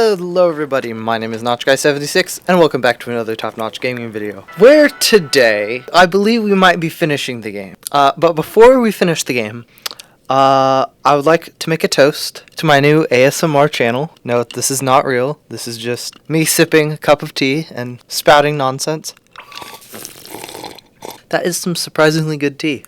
Hello everybody, my name is NotchGuy76 and welcome back to another top-notch gaming video, where today I believe we might be finishing the game. But before we finish the game, I would like to make a toast to my new ASMR channel. Note, this is not real, this is just me sipping a cup of tea and spouting nonsense. That is some surprisingly good tea.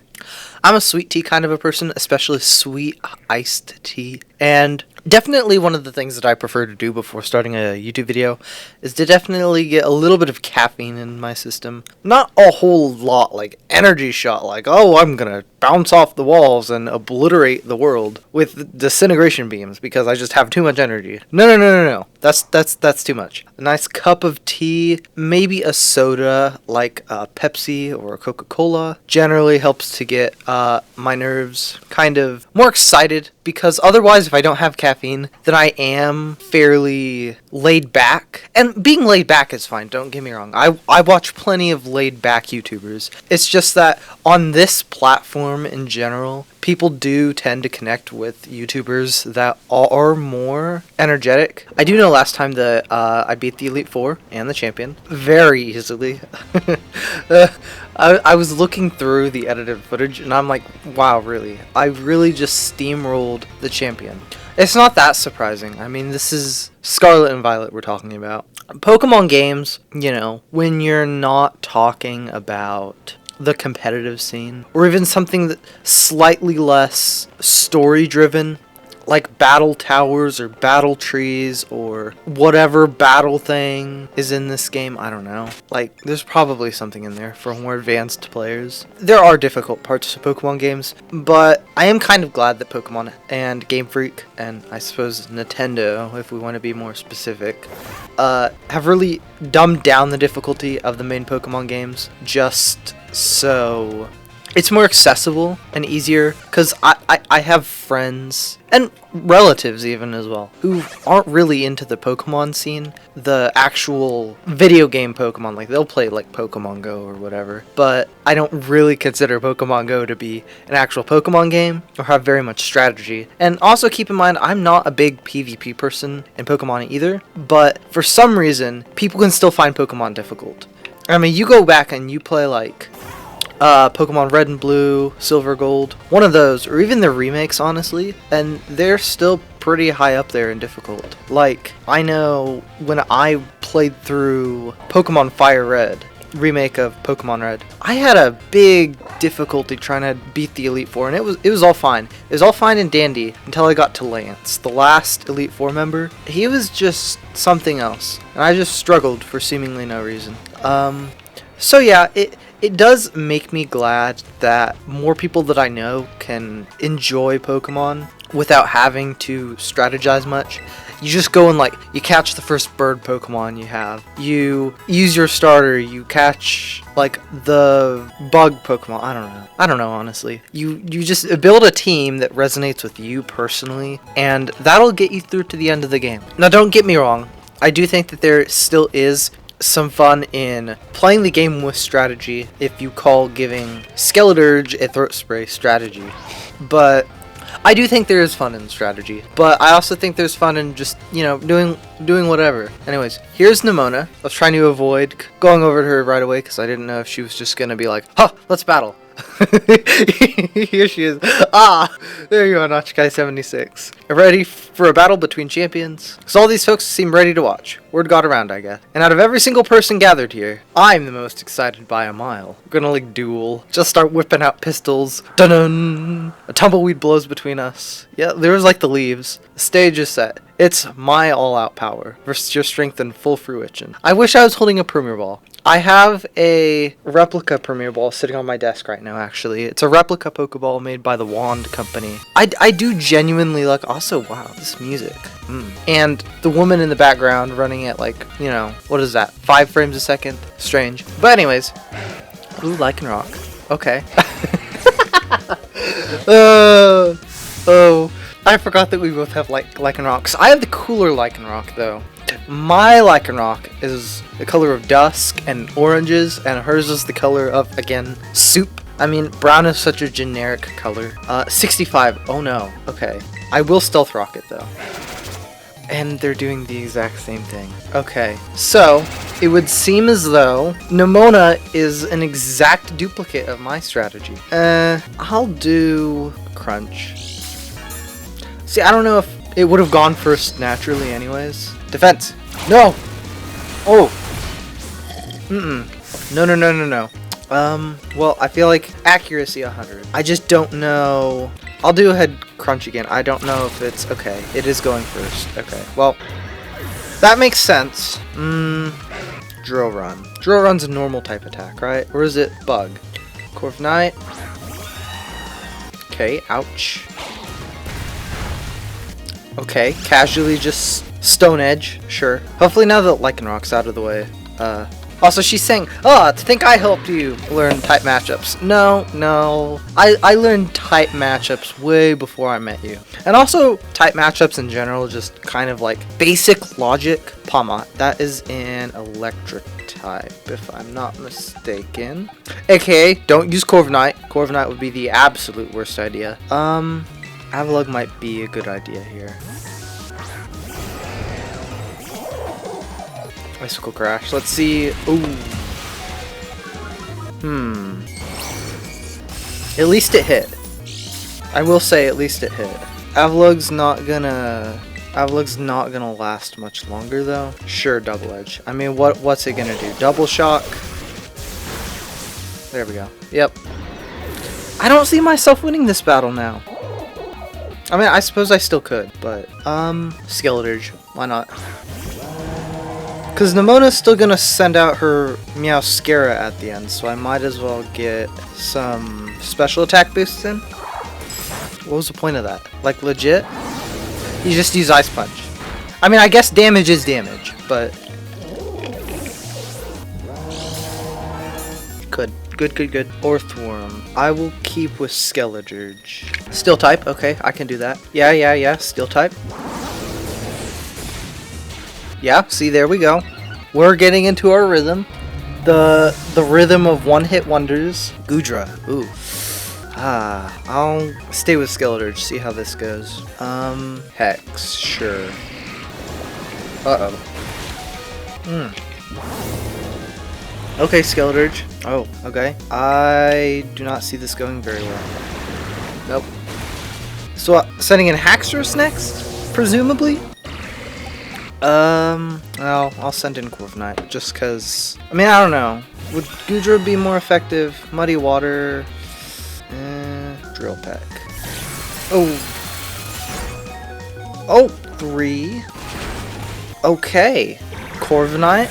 I'm a sweet tea kind of a person, especially sweet iced tea, and definitely one of the things that I prefer to do before starting a YouTube video is to definitely get a little bit of caffeine in my system. Not a whole lot, like energy shot, like, oh, I'm gonna bounce off the walls and obliterate the world with disintegration beams because I just have too much energy. No. That's too much. A nice cup of tea, maybe a soda like a Pepsi or a Coca-Cola generally helps to get my nerves kind of more excited, because otherwise if I don't have caffeine, then I am fairly laid back. And being laid back is fine, don't get me wrong. I watch plenty of laid back YouTubers. It's just that on this platform in general, people do tend to connect with YouTubers that are more energetic. I do know last time that I beat the Elite Four and the Champion very easily. I was looking through the edited footage and I'm like, wow, really? I really just steamrolled the Champion. It's not that surprising. I mean, this is Scarlet and Violet we're talking about. Pokemon games, you know, when you're not talking about the competitive scene, or even something that slightly less story driven, like battle towers or battle trees or whatever battle thing is in this game. I don't know, like there's probably something in there for more advanced players. There are difficult parts of Pokemon games, but I am kind of glad that Pokemon and Game Freak, and I suppose Nintendo if we want to be more specific, have really dumbed down the difficulty of the main Pokemon games just so it's more accessible and easier, because I have friends and relatives even as well who aren't really into the Pokemon scene, the actual video game Pokemon. Like, they'll play like Pokemon Go or whatever, but I don't really consider Pokemon Go to be an actual Pokemon game or have very much strategy. And also keep in mind, I'm not a big PvP person in Pokemon either, but for some reason people can still find Pokemon difficult. I mean, you go back and you play like Pokemon Red and Blue, Silver, Gold, one of those, or even the remakes, honestly, and they're still pretty high up there in difficult. Like, I know when I played through Pokemon Fire Red, remake of Pokemon Red, I had a big difficulty trying to beat the Elite Four, and it was all fine. It was all fine and dandy until I got to Lance, the last Elite Four member. He was just something else, and I just struggled for seemingly no reason. So yeah, it does make me glad that more people that I know can enjoy Pokemon without having to strategize much. You just go and, like, you catch the first bird Pokemon you have. You use your starter, you catch, like, the bug Pokemon. I don't know, honestly. You just build a team that resonates with you personally, and that'll get you through to the end of the game. Now, don't get me wrong. I do think that there still is some fun in playing the game with strategy if you call giving Skeleturge a throat spray strategy. But I do think there is fun in strategy, but I also think there's fun in just, you know, doing whatever. Anyways, here's Nimona. I was trying to avoid going over to her right away because I didn't know if she was just gonna be like, huh, let's battle. Here she is. Ah, there you are, NotchGuy76. Ready for a battle between champions? Because all these folks seem ready to watch. Word got around, I guess. And out of every single person gathered here, I'm the most excited by a mile. We're gonna, like, duel. Just start whipping out pistols. Dun-dun! A tumbleweed blows between us. Yeah, there's like the leaves. The stage is set. It's my all-out power versus your strength in full fruition. I wish I was holding a Premier Ball. I have a replica Premier Ball sitting on my desk right now, actually. It's a replica Pokeball made by the Wand Company. I do genuinely like, also, wow, this music. And the woman in the background running at, like, you know, what is that, 5 frames a second? Strange. But anyways, ooh, Lycanroc. Okay. Oh, I forgot that we both have Lycanrocs. I have the cooler Lycanroc, though. My Lycanroc is the color of dusk and oranges, and hers is the color of, again, soup. I mean, brown is such a generic color. 65. Oh no. Okay. I will Stealth Rocket, though. And they're doing the exact same thing. Okay, so it would seem as though Nemona is an exact duplicate of my strategy. I'll do Crunch. See, I don't know if it would have gone first naturally anyways. Defense. No! Oh! No. Well, I feel like accuracy 100. I just don't know. I'll do a head crunch again. I don't know if it's okay. It is going first. Okay. Well, that makes sense. Drill Run. Drill Run's a normal type attack, right? Or is it Bug? Corviknight. Okay. Ouch. Okay. Casually just Stone Edge. Sure. Hopefully now that Lycanroc's out of the way. Also, she's saying, to think I helped you learn type matchups. No. I learned type matchups way before I met you. And also, type matchups in general, just kind of like basic logic. Pawmot, that is an electric type, if I'm not mistaken. AKA, don't use Corviknight. Corviknight would be the absolute worst idea. Avalugg might be a good idea here. Icicle Crash. Let's see. Ooh. At least it hit. I will say, at least it hit. Avalugg's not gonna last much longer though. Sure, Double Edge. I mean, what's it gonna do? Double Shock. There we go. Yep. I don't see myself winning this battle now. I mean, I suppose I still could, but Skeledirge. Why not? Because Nemona's still gonna send out her Meowscarlet at the end, so I might as well get some special attack boosts in. What was the point of that? Like, legit? You just use Ice Punch. I mean, I guess damage is damage, but... Good. Orthworm. I will keep with Skeledirge. Steel type, okay, I can do that. Yeah, Steel type. Yeah, see, there we go. We're getting into our rhythm. The rhythm of one-hit wonders. Goodra. Ooh. I'll stay with Skeledirge, see how this goes. Hex, sure. Uh-oh. Okay, Skeledirge. Oh, okay. I do not see this going very well. Nope. So, sending in Haxorus next? Presumably? Well, I'll send in Corviknight, just cause... I mean, I don't know. Would Goodra be more effective? Muddy Water... Drill Peck. Oh! 3. Okay. Corviknight.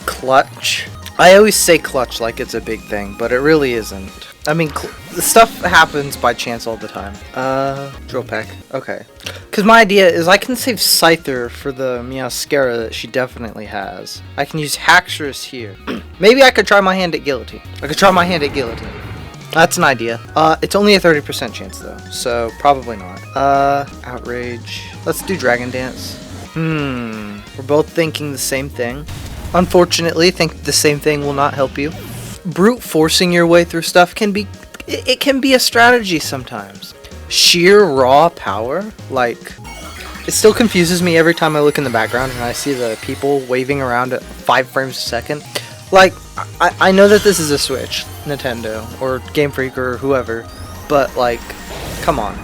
Clutch. I always say clutch like it's a big thing, but it really isn't. I mean, the stuff happens by chance all the time. Drill Peck. Okay. Because my idea is I can save Scyther for the Meowscarlet that she definitely has. I can use Haxorus here. Maybe I could try my hand at Guillotine. That's an idea. It's only a 30% chance though, so probably not. Outrage. Let's do Dragon Dance. We're both thinking the same thing. Unfortunately, think the same thing will not help you. Brute forcing your way through stuff can be a strategy sometimes. Sheer raw power, like, it still confuses me every time I look in the background and I see the people waving around at 5 frames a second. Like, I know that this is a Switch, Nintendo, or Game Freak, or whoever, but, like, come on.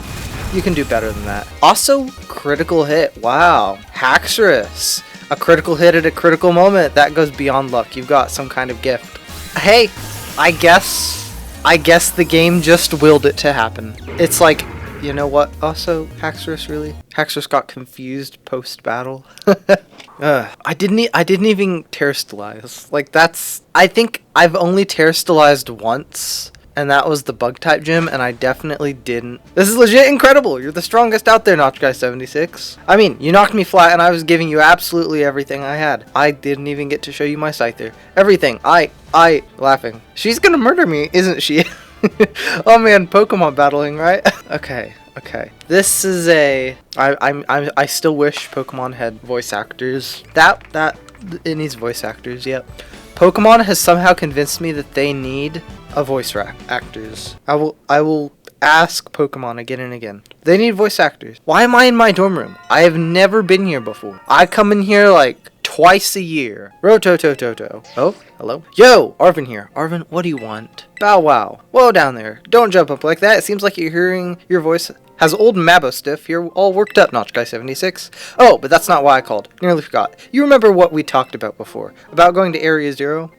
You can do better than that. Also, critical hit. Wow. Haxorus. A critical hit at a critical moment. That goes beyond luck. You've got some kind of gift. Hey, I guess the game just willed it to happen. It's like, you know what? Also, Haxorus really? Haxorus got confused post-battle. I didn't even Terrastalize. Like, I think I've only Terrastalized once, and that was the bug type gym, and I definitely didn't. This is legit incredible. You're the strongest out there, NotchGuy76. I mean, you knocked me flat, and I was giving you absolutely everything I had. I didn't even get to show you my Scyther. Everything. Laughing. She's gonna murder me, isn't she? Oh man, Pokemon battling, right? Okay. This is I still wish Pokemon had voice actors. It needs voice actors, yep. Pokemon has somehow convinced me that they need a voice actors. I will ask Pokemon again and again. They need voice actors. Why am I in my dorm room? I have never been here before. I come in here like twice a year. Rototototo. Oh, hello? Yo, Arvin here. Arvin, what do you want? Bow wow. Whoa, down there. Don't jump up like that. It seems like you're hearing your voice has old Mabostiff. You're all worked up, NotchGuy76. Oh, but that's not why I called. Nearly forgot. You remember what we talked about before? About going to Area 0?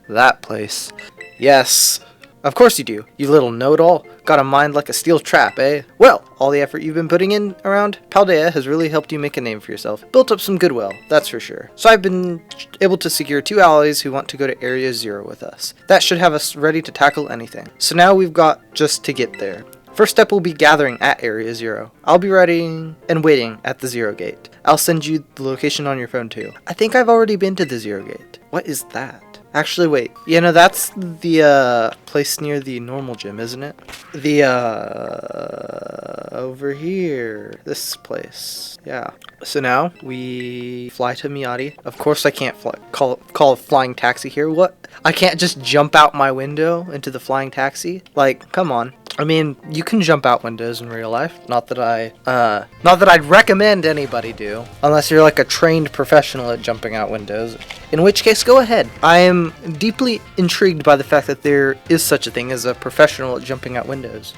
That place. Yes. Of course you do, you little know-it-all. Got a mind like a steel trap, eh? Well, all the effort you've been putting in around Paldea has really helped you make a name for yourself. Built up some goodwill, that's for sure. So I've been able to secure 2 allies who want to go to Area 0 with us. That should have us ready to tackle anything. So now we've got just to get there. First step will be gathering at Area 0. I'll be ready and waiting at the 0 gate. I'll send you the location on your phone too. I think I've already been to the 0 gate. What is that? Actually, wait. You know, that's the, place near the normal gym, isn't it? Over here. This place. Yeah. So now, we fly to Miati. Of course I can't call a flying taxi here. What? I can't just jump out my window into the flying taxi? Like, come on. I mean, you can jump out windows in real life. Not that I'd recommend anybody do. Unless you're like a trained professional at jumping out windows. In which case, go ahead. I am deeply intrigued by the fact that there is such a thing as a professional at jumping out windows.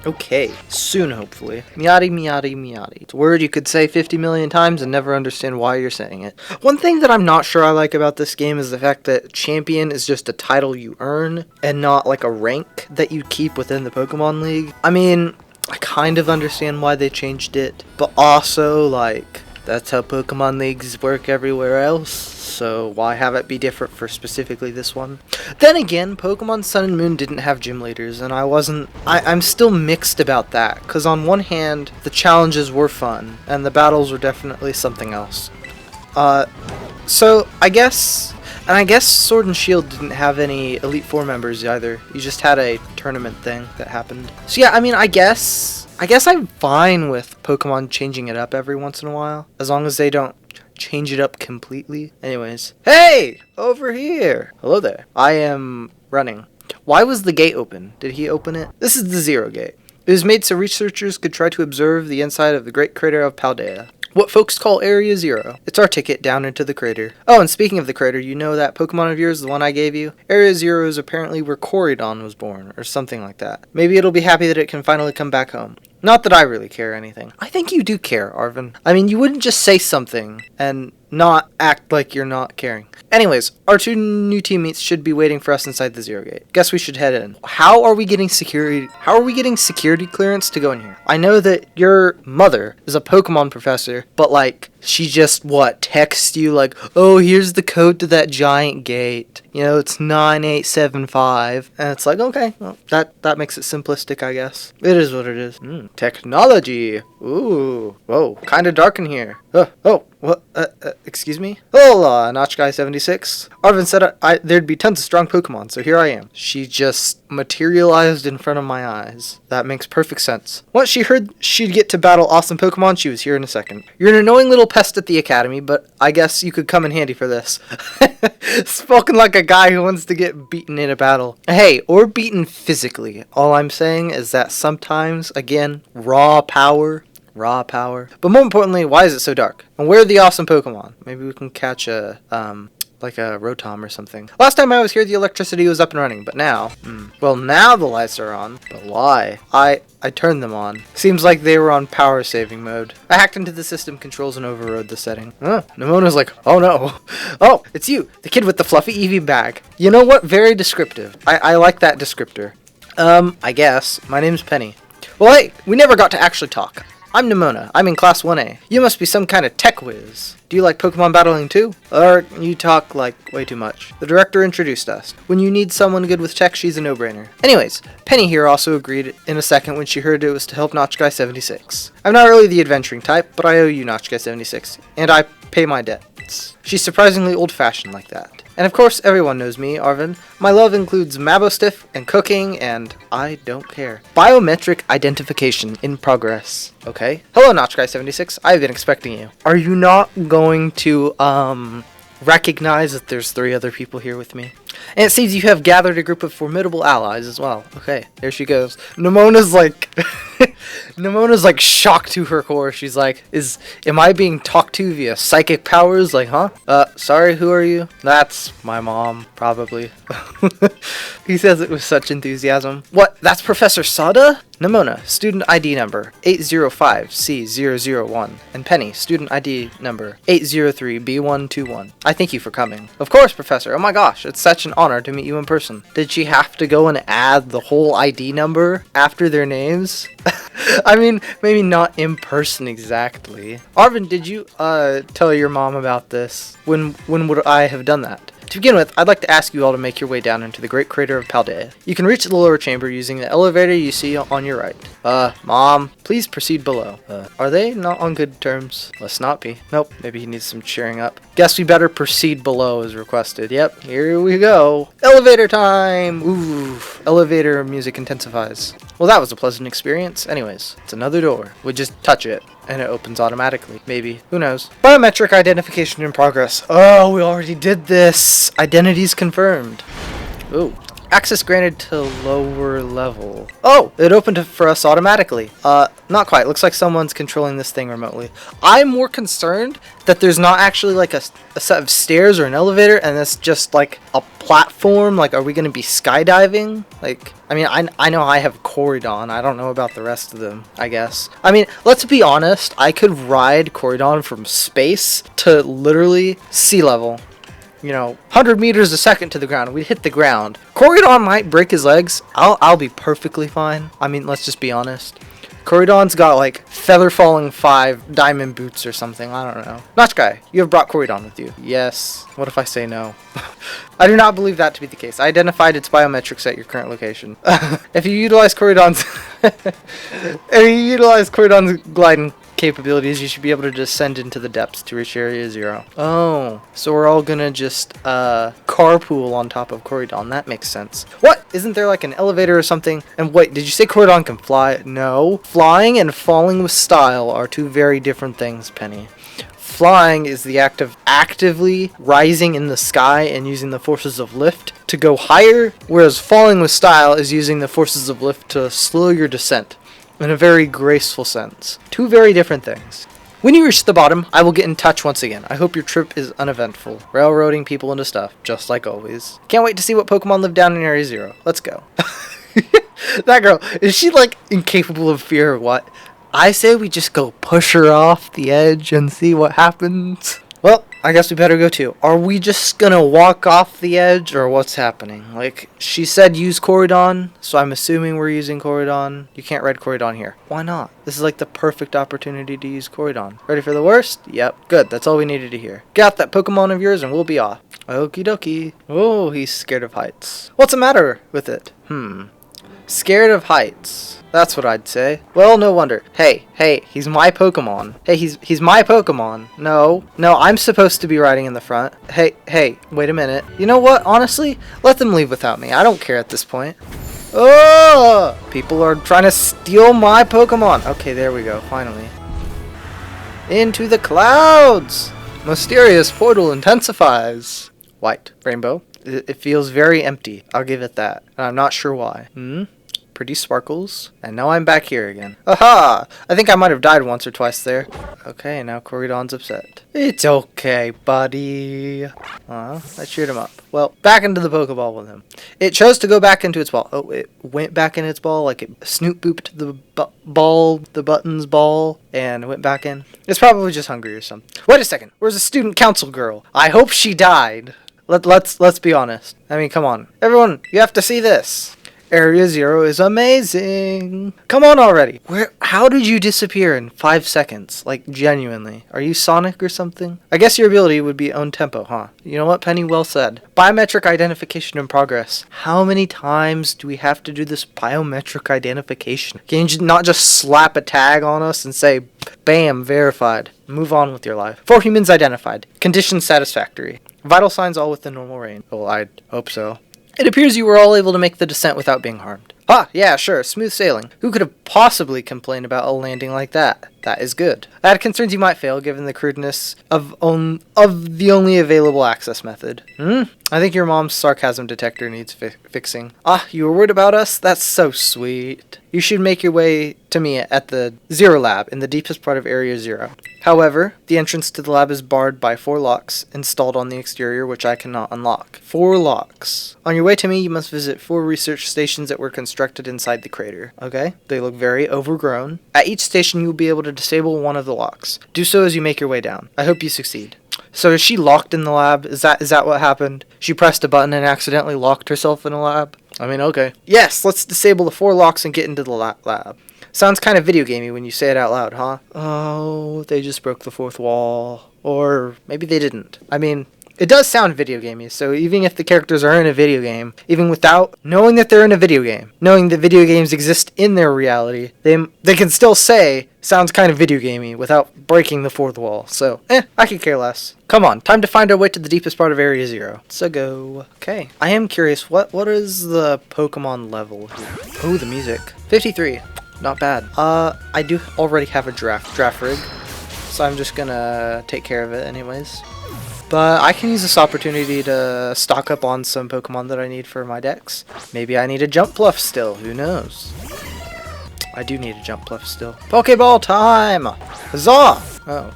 Okay, soon hopefully. Miati, Miati, Miati. It's a word you could say 50 million times and never understand why you're saying it. One thing that I'm not sure I like about this game is the fact that champion is just a title you earn and not like a rank that you keep within the Pokemon League. I mean, I kind of understand why they changed it, but also like that's how Pokemon Leagues work everywhere else, so why have it be different for specifically this one? Then again, Pokemon Sun and Moon didn't have gym leaders, and I'm still mixed about that, because on one hand, the challenges were fun, and the battles were definitely something else. So, I guess Sword and Shield didn't have any Elite Four members either. You just had a tournament thing that happened. So yeah, I mean, I guess I'm fine with Pokemon changing it up every once in a while, as long as they don't change it up completely. Anyways, hey, over here. Hello there. I am running. Why was the gate open? Did he open it? This is the 0 gate. It was made so researchers could try to observe the inside of the great crater of Paldea. What folks call Area 0. It's our ticket down into the crater. Oh, and speaking of the crater, you know that Pokemon of yours, the one I gave you? Area 0 is apparently where Corydon was born, or something like that. Maybe it'll be happy that it can finally come back home. Not that I really care anything. I think you do care, Arvin. I mean, you wouldn't just say something and not act like you're not caring. Anyways, our 2 new teammates should be waiting for us inside the 0 gate. Guess we should head in. How are we getting security clearance to go in here? I know that your mother is a Pokemon professor, but like, she just, texts you like, oh, here's the code to that giant gate. You know, it's 9875. And it's like, okay, well, that makes it simplistic, I guess. It is what it is. Technology. Ooh. Whoa, kind of dark in here. What? Excuse me? Hola, NotchGuy76. Arvin said there'd be tons of strong Pokemon, so here I am. She just materialized in front of my eyes. That makes perfect sense. Once she heard she'd get to battle awesome Pokemon, she was here in a second. You're an annoying little pest at the academy, but I guess you could come in handy for this. Spoken like a guy who wants to get beaten in a battle. Hey, or beaten physically. All I'm saying is that sometimes, again, raw power. But more importantly, why is it so dark? And where are the awesome Pokemon? Maybe we can catch a, like a Rotom or something. Last time I was here, the electricity was up and running, but now, well, now the lights are on. But why? I turned them on. Seems like they were on power saving mode. I hacked into the system controls and overrode the setting. Nemona's like, oh no. Oh, it's you, the kid with the fluffy Eevee bag. You know what? Very descriptive. I like that descriptor. I guess. My name's Penny. Well, hey, we never got to actually talk. I'm Nemona. I'm in Class 1A. You must be some kind of tech whiz. Do you like Pokemon battling too? Or you talk like way too much? The director introduced us. When you need someone good with tech, she's a no-brainer. Anyways, Penny here also agreed in a second when she heard it was to help NotchGuy76. I'm not really the adventuring type, but I owe you NotchGuy76, and I pay my debts. She's surprisingly old-fashioned like that. And of course, everyone knows me, Arvin. My love includes Mabostiff and cooking, and I don't care. Biometric identification in progress. Okay. Hello, NotchGuy76. I've been expecting you. Are you not going to, recognize that there's 3 other people here with me? And it seems you have gathered a group of formidable allies as well. Okay, there she goes. Nemona's like... Nemona's like shocked to her core. She's like, am I being talked to via psychic powers? Like, huh? Sorry, who are you? That's my mom, probably. He says it with such enthusiasm. What? That's Professor Sada? Nemona, student ID number 805C001. And Penny, student ID number 803B121. I thank you for coming. Of course, Professor. Oh my gosh, it's such an honor to meet you in person. Did she have to go and add the whole ID number after their names? I mean, maybe not in person exactly. Arvin, did you tell your mom about this? When would I have done that? To begin with, I'd like to ask you all to make your way down into the Great Crater of Paldea. You can reach the lower chamber using the elevator you see on your right. Mom, please proceed below. Are they not on good terms? Let's not be. Nope, maybe he needs some cheering up. Guess we better proceed below as requested. Yep, here we go. Elevator time! Ooh, elevator music intensifies. Well, that was a pleasant experience. Anyways, it's another door. We just touch it, and it opens automatically. Maybe. Who knows? Biometric identification in progress. Oh, we already did this. Identities confirmed. Ooh. Access granted to lower level. Oh, it opened for us automatically. Not quite. Looks like someone's controlling this thing remotely. I'm more concerned that there's not actually like a set of stairs or an elevator, and it's just like a platform. Like, are we going to be skydiving? Like, I mean, I know I have Corydon. I don't know about the rest of them, I guess. I mean, let's be honest. I could ride Corydon from space to literally sea level. 100 meters a second to the ground. We'd hit the ground. Corydon might break his legs. I'll be perfectly fine. I mean, let's just be honest. Corydon's got like Feather Falling 5 diamond boots or something. I don't know. Notch Guy, you have brought Corydon with you. Yes. What if I say no? I do not believe that to be the case. I identified its biometrics at your current location. If you utilize Corydon's gliding capabilities, you should be able to descend into the depths to reach Area 0. Oh, so we're all gonna just carpool on top of Corydon. That makes sense. What? Isn't there like an elevator or something? And wait, did you say Corydon can fly? No. Flying and falling with style are two very different things, Penny. Flying is the act of actively rising in the sky and using the forces of lift to go higher, whereas falling with style is using the forces of lift to slow your descent. In a very graceful sense. Two very different things. When you reach the bottom, I will get in touch once again. I hope your trip is uneventful. Railroading people into stuff, just like always. Can't wait to see what Pokemon live down in Area 0. Let's go. That girl, is she like incapable of fear or what? I say we just go push her off the edge and see what happens. Well, I guess we better go too. Are we just gonna walk off the edge, or what's happening? Like, she said use Corydon, so I'm assuming we're using Corydon. You can't ride Corydon here. Why not? This is like the perfect opportunity to use Corydon. Ready for the worst? Yep. Good, that's all we needed to hear. Get out that Pokemon of yours and we'll be off. Okie dokie. Oh, he's scared of heights. What's the matter with it? Scared of heights. That's what I'd say. Well, no wonder. Hey, he's my Pokemon. Hey, he's my Pokemon. No, I'm supposed to be riding in the front. Hey, wait a minute. You know what? Honestly, let them leave without me. I don't care at this point. Oh! People are trying to steal my Pokemon. Okay, there we go. Finally. Into the clouds! Mysterious portal intensifies. White. Rainbow. It feels very empty. I'll give it that. And I'm not sure why. Pretty sparkles. And now I'm back here again. Aha! I think I might have died once or twice there. Okay, now Corydon's upset. It's okay, buddy. I cheered him up. Well, back into the Pokeball with him. It chose to go back into its ball. Oh, it went back in its ball, like it snoop booped the button's ball, and went back in. It's probably just hungry or something. Wait a second. Where's the student council girl? I hope she died. Let's be honest. I mean, come on. Everyone, you have to see this. Area 0 is amazing. Come on already. How did you disappear in 5 seconds? Like, genuinely. Are you Sonic or something? I guess your ability would be own tempo, huh? You know what, Penny? Well said. Biometric identification in progress. How many times do we have to do this biometric identification? Can you not just slap a tag on us and say, bam, verified? Move on with your life. 4 humans identified. Condition satisfactory. Vital signs all within normal range. Well, I'd hope so. It appears you were all able to make the descent without being harmed. Ah, yeah, sure, smooth sailing. Who could have possibly complained about a landing like that? That is good. I had concerns you might fail given the crudeness of the only available access method. I think your mom's sarcasm detector needs fixing. Ah, you were worried about us? That's so sweet. You should make your way to me at the Zero Lab in the deepest part of Area 0. However, the entrance to the lab is barred by 4 locks installed on the exterior, which I cannot unlock. 4 locks. On your way to me, you must visit 4 research stations that were constructed inside the crater. Okay? They look very overgrown. At each station, you will be able to disable one of the locks. Do so as you make your way down. I hope you succeed. So is she locked in the lab? Is that what happened? She pressed a button and accidentally locked herself in a lab? I mean, okay. Yes, let's disable the 4 locks and get into the lab. Sounds kind of video gamey when you say it out loud, huh? Oh, they just broke the 4th wall. Or maybe they didn't. I mean, it does sound video gamey, so even if the characters are in a video game, even without knowing that they're in a video game, knowing that video games exist in their reality, they can still say, sounds kind of video gamey without breaking the 4th wall. So, I could care less. Come on, time to find our way to the deepest part of Area 0. So go. Okay, I am curious, what is the Pokemon level here? Oh, the music. 53. Not bad. I do already have a draft rig, so I'm just gonna take care of it anyways. But I can use this opportunity to stock up on some Pokemon that I need for my decks. Maybe I need a Jump Pluff still, who knows? I do need a Jump Pluff still. Pokeball time! Huzzah! Oh.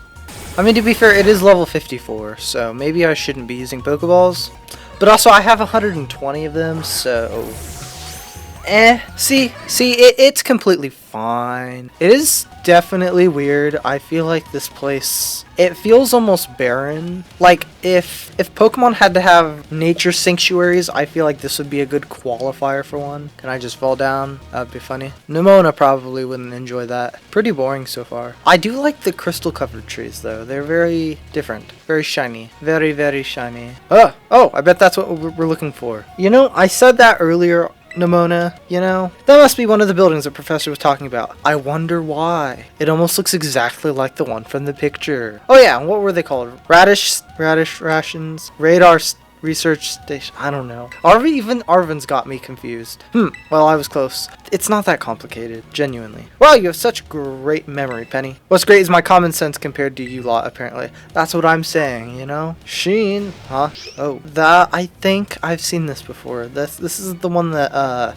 I mean, to be fair, it is level 54, so maybe I shouldn't be using Pokeballs. But also, I have 120 of them, so... See, it's completely fine. It is definitely weird. I feel like this place, it feels almost barren. Like, if Pokemon had to have nature sanctuaries, I feel like this would be a good qualifier for one. Can I just fall down? That'd be funny. Nimona probably wouldn't enjoy that. Pretty boring so far. I do like the crystal-covered trees, though. They're very different. Very shiny. Very, very shiny. Oh, I bet that's what we're looking for. You know, I said that earlier, Nimona, you know? That must be one of the buildings the professor was talking about. I wonder why. It almost looks exactly like the one from the picture. Oh yeah, what were they called? Radish rations? Radar research station? I don't know. Even Arvin's got me confused. Well, I was close. It's not that complicated, genuinely. Wow, you have such great memory, Penny. What's great is my common sense compared to you lot, apparently. That's what I'm saying, you know? Sheen, huh? Oh, that, I think I've seen this before. This is the one that,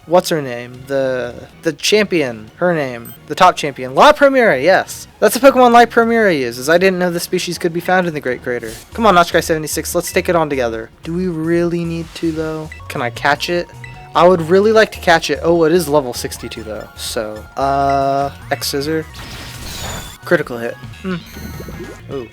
what's her name? The champion, her name. The top champion. La Primera, yes. That's the Pokemon La Primera uses. I didn't know the species could be found in the Great Crater. Come on, Notchguy76, let's take it on together. Do we really need to, though? Can I catch it? I would really like to catch it. Oh, it is level 62, though. So, X Scissor. Critical hit. Ooh.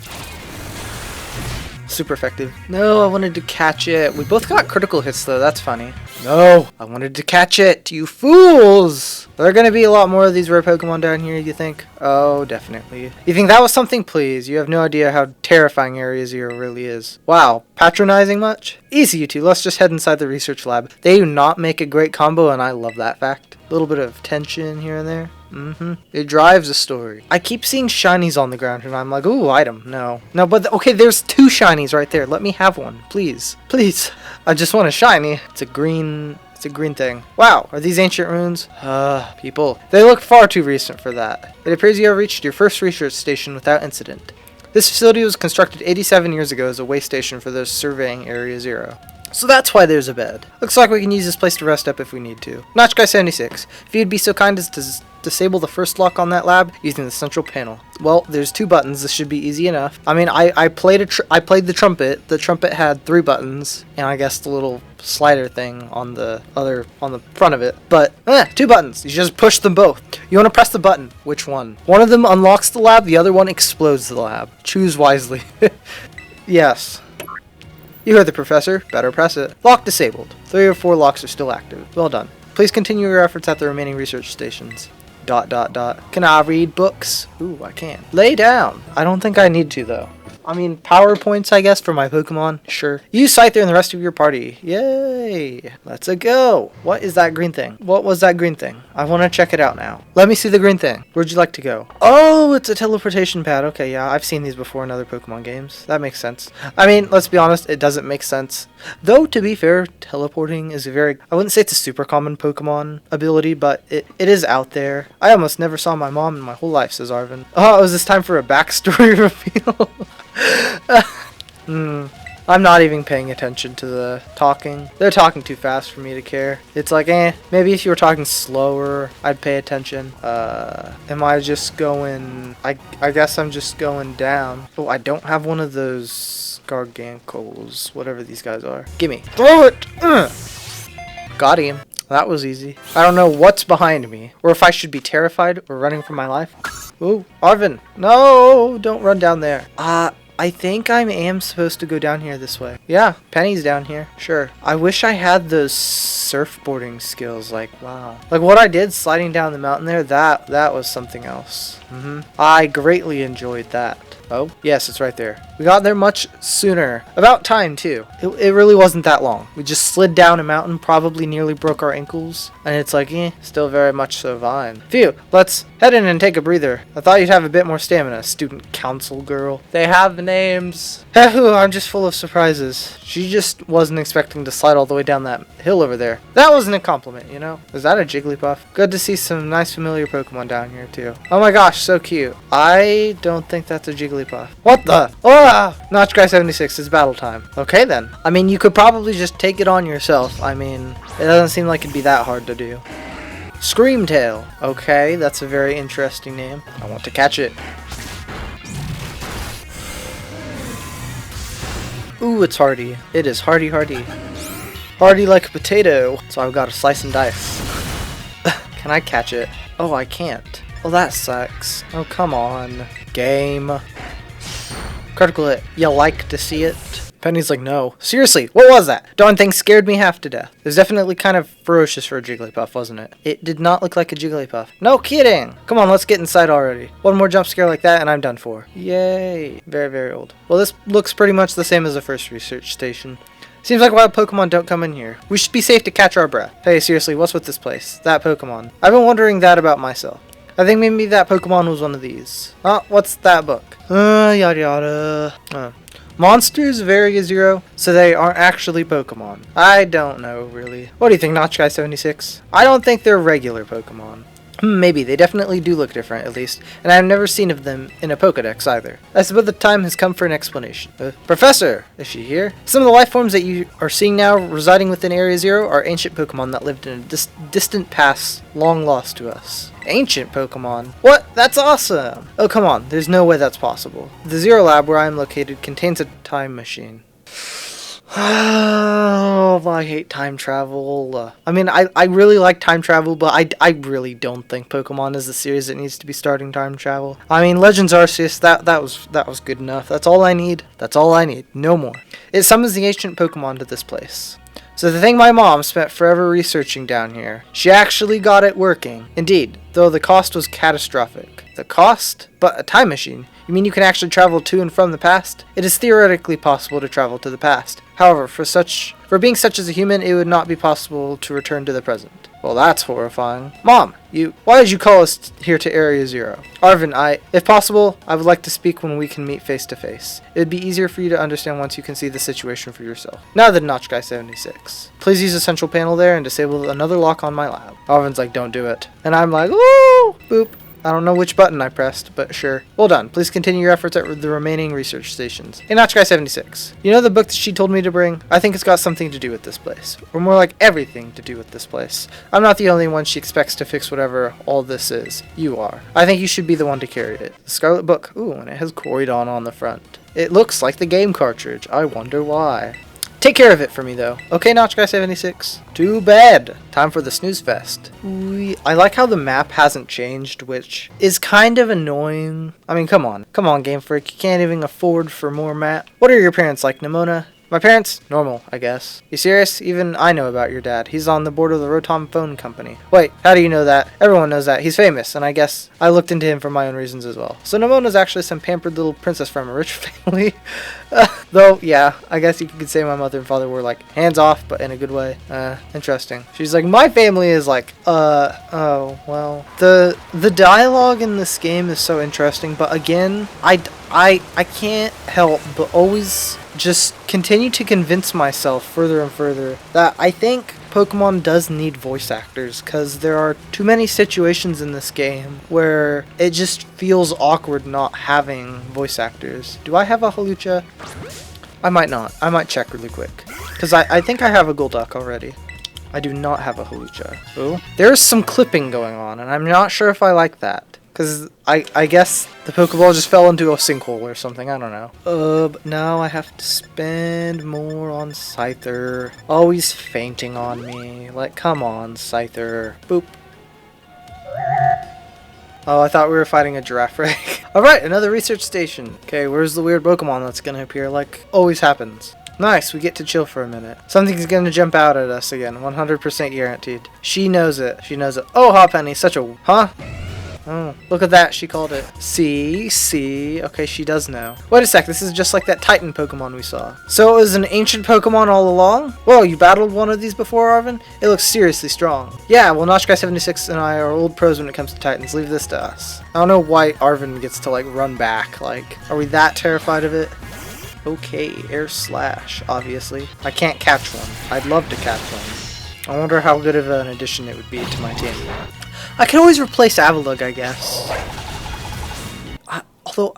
Super effective. No, I wanted to catch it. We both got critical hits, though. That's funny. No, I wanted to catch it. You fools! Are there going to be a lot more of these rare Pokemon down here, you think? Oh, definitely. You think that was something? Please. You have no idea how terrifying Area 0 really is. Wow. Patronizing much? Easy, you two. Let's just head inside the research lab. They do not make a great combo, and I love that fact. A little bit of tension here and there. It drives a story. I keep seeing shinies on the ground, and I'm like, ooh, item. No, but okay, there's 2 shinies right there. Let me have one, please. Please. I just want a shiny. It's a green thing. Wow, are these ancient ruins? People. They look far too recent for that. It appears you have reached your first research station without incident. This facility was constructed 87 years ago as a way station for those surveying Area 0. So that's why there's a bed. Looks like we can use this place to rest up if we need to. Notchguy76, if you'd be so kind as to disable the first lock on that lab using the central panel. Well, there's 2 buttons. This should be easy enough. I mean, I played the trumpet. The trumpet had 3 buttons, and I guess the little slider thing on the front of it. But 2 buttons. You just push them both. You want to press the button. Which one? One of them unlocks the lab. The other one explodes the lab. Choose wisely. Yes. You heard the professor. Better press it. Lock disabled. 3 or 4 locks are still active. Well done. Please continue your efforts at the remaining research stations. ... Can I read books? Ooh, I can. Lay down. I don't think I need to, though. I mean, power points, I guess, for my Pokemon. Sure. Use Scyther and the rest of your party. Yay. Let's go. What is that green thing? What was that green thing? I want to check it out now. Let me see the green thing. Where'd you like to go? Oh, it's a teleportation pad. Okay, yeah, I've seen these before in other Pokemon games. That makes sense. I mean, let's be honest, it doesn't make sense. Though, to be fair, teleporting is a very... I wouldn't say it's a super common Pokemon ability, but it is out there. I almost never saw my mom in my whole life, says Arvin. Oh, is this time for a backstory reveal? I'm not even paying attention to the talking. They're talking too fast for me to care. It's like, maybe if you were talking slower, I'd pay attention. Am I just going... I guess I'm just going down. Oh, I don't have one of those Gargankles, whatever these guys are. Gimme. Throw it! Got him. That was easy. I don't know what's behind me, or if I should be terrified or running for my life. Ooh, Arvin. No, don't run down there. I think I am supposed to go down here this way. Yeah, Penny's down here. Sure. I wish I had those surfboarding skills. Like, wow. Like what I did sliding down the mountain there, that was something else. I greatly enjoyed that. Oh, yes, it's right there. We got there much sooner. About time, too. It really wasn't that long. We just slid down a mountain, probably nearly broke our ankles. And it's like, still very much so fine. Phew, let's head in and take a breather. I thought you'd have a bit more stamina, student council girl. They have names. I'm just full of surprises. She just wasn't expecting to slide all the way down that hill over there. That wasn't a compliment, you know? Was that a Jigglypuff? Good to see some nice familiar Pokemon down here, too. Oh my gosh, so cute. I don't think that's a Jigglypuff. What the? Notch Guy 76, it's battle time. Okay then. I mean, you could probably just take it on yourself. I mean, it doesn't seem like it'd be that hard to do. Screamtail. Okay, that's a very interesting name. I want to catch it. Ooh, it's hardy. It is hardy. Hardy like a potato. So I've got to slice and dice. Can I catch it? Oh, I can't. Well, that sucks. Oh, come on. Game. Critical hit. You like to see it? Penny's like, no. Seriously, what was that? Darn thing scared me half to death. It was definitely kind of ferocious for a Jigglypuff, wasn't it? It did not look like a Jigglypuff. No kidding! Come on, let's get inside already. One more jump scare like that and I'm done for. Yay. Very, very old. Well, this looks pretty much the same as the first research station. Seems like wild Pokemon don't come in here. We should be safe to catch our breath. Hey, seriously, what's with this place? That Pokemon. I've been wondering that about myself. I think maybe that Pokemon was one of these. What's that book? Yada yada. Monsters vary a 0, so they aren't actually Pokemon. I don't know, really. What do you think, Notch Guy 76? I don't think they're regular Pokemon. Maybe. They definitely do look different, at least. And I've never seen of them in a Pokedex, either. I suppose the time has come for an explanation. Professor! Is she here? Some of the life forms that you are seeing now residing within Area 0 are ancient Pokemon that lived in a distant past, long lost to us. Ancient Pokemon? What? That's awesome! Oh, come on. There's no way that's possible. The Zero Lab where I am located contains a time machine. Oh, I hate time travel. I mean, I really like time travel, but I really don't think Pokemon is the series that needs to be starting time travel. I mean, Legends Arceus, that was good enough. That's all I need. That's all I need. No more. It summons the ancient Pokemon to this place. So the thing my mom spent forever researching down here, she actually got it working. Indeed, though the cost was catastrophic. The cost? But a time machine? You mean you can actually travel to and from the past? It is theoretically possible to travel to the past. However, for being such as a human, it would not be possible to return to the present. Well, that's horrifying. Mom, why did you call us here to Area 0? Arvin, if possible, I would like to speak when we can meet face to face. It would be easier for you to understand once you can see the situation for yourself. Now then, Notch Guy 76. Please use the central panel there and disable another lock on my lab. Arvin's like, don't do it. And I'm like, woo! Boop. I don't know which button I pressed, but sure. Well done. Please continue your efforts at the remaining research stations. Hey, Notch Guy 76. You know the book that she told me to bring? I think it's got something to do with this place. Or more like everything to do with this place. I'm not the only one she expects to fix whatever all this is. You are. I think you should be the one to carry it. The Scarlet Book. Ooh, and it has Koridon on the front. It looks like the game cartridge. I wonder why. Take care of it for me, though. Okay, Notch Guy 76. Too bad. Time for the snooze fest. I like how the map hasn't changed, which is kind of annoying. I mean, come on. Come on, Game Freak. You can't even afford for more map. What are your parents like, Nimona? My parents? Normal, I guess. You serious? Even I know about your dad. He's on the board of the Rotom Phone Company. Wait, how do you know that? Everyone knows that. He's famous, and I guess I looked into him for my own reasons as well. So Nemona's actually some pampered little princess from a rich family. Though, yeah, I guess you could say my mother and father were like hands off, but in a good way. Interesting. She's like, my family is like, oh, well. The dialogue in this game is so interesting, but again, I can't help but always just continue to convince myself further and further that I think Pokemon does need voice actors, because there are too many situations in this game where it just feels awkward not having voice actors. Do I have a Hawlucha? I might not. I might check really quick, because I think I have a Golduck already. I do not have a Hawlucha. Oh, there's some clipping going on, and I'm not sure if I like that. Because I guess the Pokeball just fell into a sinkhole or something. I don't know. But now I have to spend more on Scyther. Always fainting on me. Like, come on, Scyther. Boop. Oh, I thought we were fighting a giraffe rig. Alright, another research station. Okay, where's the weird Pokemon that's gonna appear like always happens? Nice, we get to chill for a minute. Something's gonna jump out at us again. 100% guaranteed. She knows it. She knows it. Oh, Hoppenny, such a... Huh? Oh, look at that, she called it. See, okay, she does know. Wait a sec, this is just like that Titan Pokemon we saw. So it was an ancient Pokemon all along? Whoa, you battled one of these before, Arvin? It looks seriously strong. Yeah, well, Notchguy76 and I are old pros when it comes to Titans. Leave this to us. I don't know why Arvin gets to, like, run back. Like, are we that terrified of it? Okay, Air Slash, obviously. I can't catch one. I'd love to catch one. I wonder how good of an addition it would be to my team. I can always replace Avalugg, I guess. Although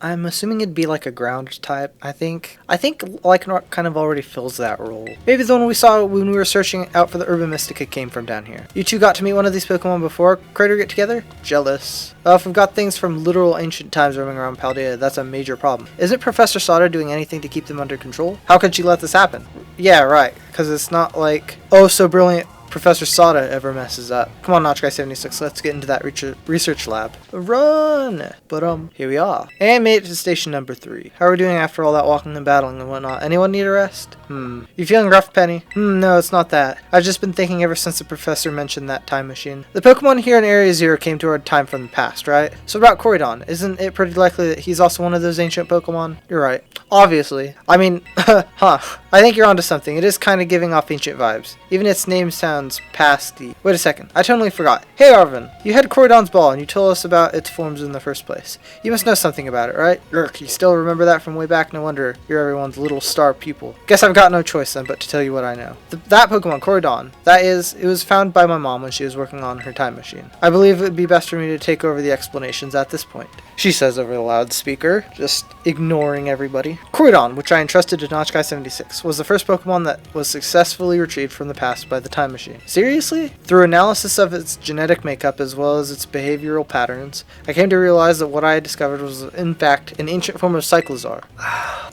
I'm assuming it'd be like a ground type. I think Lycanroc kind of already fills that role. Maybe the one we saw when we were searching out for the Urban Mystica came from down here. You two got to meet one of these Pokemon before Crater get together? Jealous. If we've got things from literal ancient times roaming around Paldea, that's a major problem. Isn't Professor Sada doing anything to keep them under control? How could she let this happen? Yeah, right. Because it's not like, oh, so brilliant Professor Sada ever messes up. Come on, Notchguy76, let's get into that research lab. Run! But, here we are. And made it to station number 3. How are we doing after all that walking and battling and whatnot? Anyone need a rest? You feeling rough, Penny? No, it's not that. I've just been thinking ever since the professor mentioned that time machine. The Pokemon here in Area 0 came to our time from the past, right? So about Corydon, isn't it pretty likely that he's also one of those ancient Pokemon? You're right. Obviously. I mean, I think you're onto something. It is kind of giving off ancient vibes. Even its name sounds pasty. Wait a second. I totally forgot. Hey, Arvin. You had Corydon's ball and you told us about its forms in the first place. You must know something about it, right? Lurk, you still remember that from way back? No wonder you're everyone's little star pupil. Guess I've got no choice then but to tell you what I know. That Pokemon, Corydon, it was found by my mom when she was working on her time machine. I believe it would be best for me to take over the explanations at this point. She says over the loudspeaker, just ignoring everybody. Corydon, which I entrusted to Notchguy76, was the first Pokemon that was successfully retrieved from the past by the time machine. Seriously? Through analysis of its genetic makeup as well as its behavioral patterns, I came to realize that what I had discovered was in fact an ancient form of Cyclizar.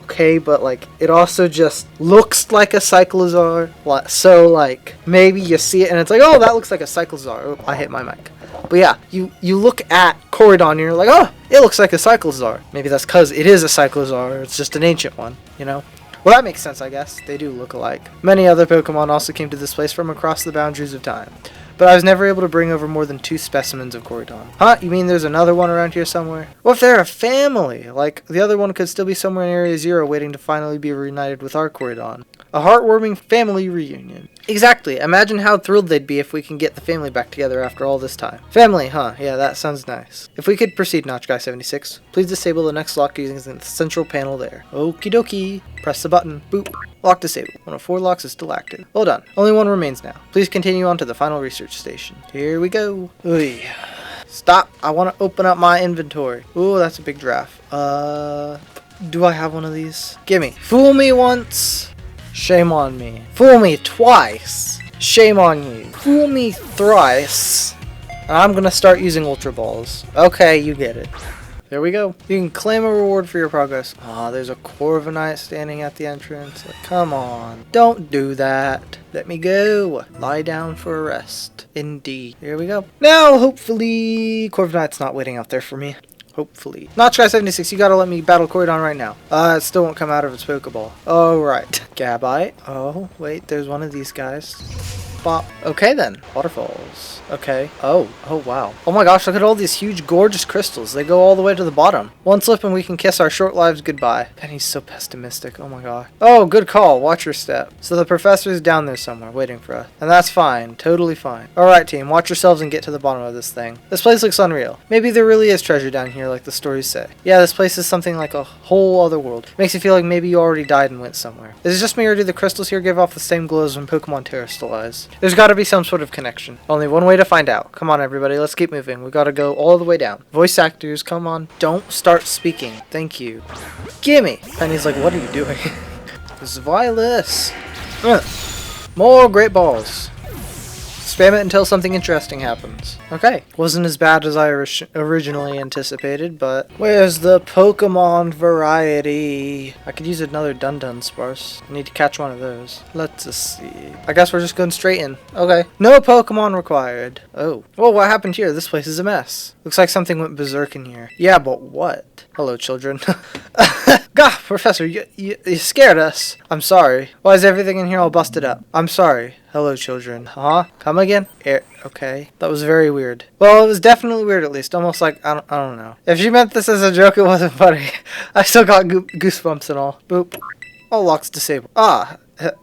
Okay, but like, it also just looks like a Cyclizar. So like, maybe you see it and it's like, oh, that looks like a Cyclizar. Oh, I hit my mic. But yeah, you look at Corydon and you're like, oh, it looks like a Cyclizar. Maybe that's because it is a Cyclizar, it's just an ancient one, you know? Well, that makes sense, I guess. They do look alike. Many other Pokemon also came to this place from across the boundaries of time. But I was never able to bring over more than 2 specimens of Corydon. Huh? You mean there's another one around here somewhere? What if they're a family? Like, the other one could still be somewhere in Area 0 waiting to finally be reunited with our Corydon. A heartwarming family reunion. Exactly. Imagine how thrilled they'd be if we can get the family back together after all this time. Family, huh? Yeah, that sounds nice. If we could proceed, Notchguy76, please disable the next lock using the central panel there. Okie dokie. Press the button. Boop. Lock disabled. One of 4 locks is still active. Well done. Only one remains now. Please continue on to the final research station. Here we go. Oy. Stop. I want to open up my inventory. Ooh, that's a big giraffe. Do I have one of these? Gimme. Fool me once. Shame on me. Fool me twice. Shame on you. Fool me thrice. I'm gonna start using Ultra Balls. Okay, you get it. There we go. You can claim a reward for your progress. Ah, there's a Corviknight standing at the entrance. Like, come on. Don't do that. Let me go. Lie down for a rest. Indeed. Here we go. Now, hopefully, Corviknight's not waiting out there for me. hopefully. Notch Guy 76, you gotta let me battle Koridon right now. It still won't come out of its Pokeball. Oh, right. Gabite. Oh, wait, there's one of these guys. Bop. Okay then. Waterfalls. Okay. Oh wow. Oh my gosh, look at all these huge gorgeous crystals. They go all the way to the bottom. One slip and we can kiss our short lives goodbye. Penny's so pessimistic. Oh my god. Oh, good call. Watch your step. So the professor's down there somewhere waiting for us. And that's fine. Totally fine. Alright team, watch yourselves and get to the bottom of this thing. This place looks unreal. Maybe there really is treasure down here like the stories say. Yeah, this place is something like a whole other world. Makes you feel like maybe you already died and went somewhere. Is it just me or do the crystals here give off the same glow as when Pokemon terrestrialize? There's gotta be some sort of connection. Only one way to find out. Come on everybody, let's keep moving. We gotta go all the way down. Voice actors, come on. Don't start speaking. Thank you. Gimme! Penny's like, what are you doing? This is Violus. More great balls. Spam it until something interesting happens. Okay. Wasn't as bad as I originally anticipated, but where's the Pokemon variety? I could use another Dunsparce. I need to catch one of those. Let's just see. I guess we're just going straight in. Okay. No Pokemon required. Oh. Well, what happened here? This place is a mess. Looks like something went berserk in here. Yeah, but what? Hello, children. Gah, Professor, you scared us. I'm sorry. Why is everything in here all busted up? I'm sorry. Hello, children. Huh? Come again? Okay. That was very weird. Well, it was definitely weird at least. Almost like, I don't know. If she meant this as a joke, it wasn't funny. I still got goosebumps and all. Boop. All locks disabled.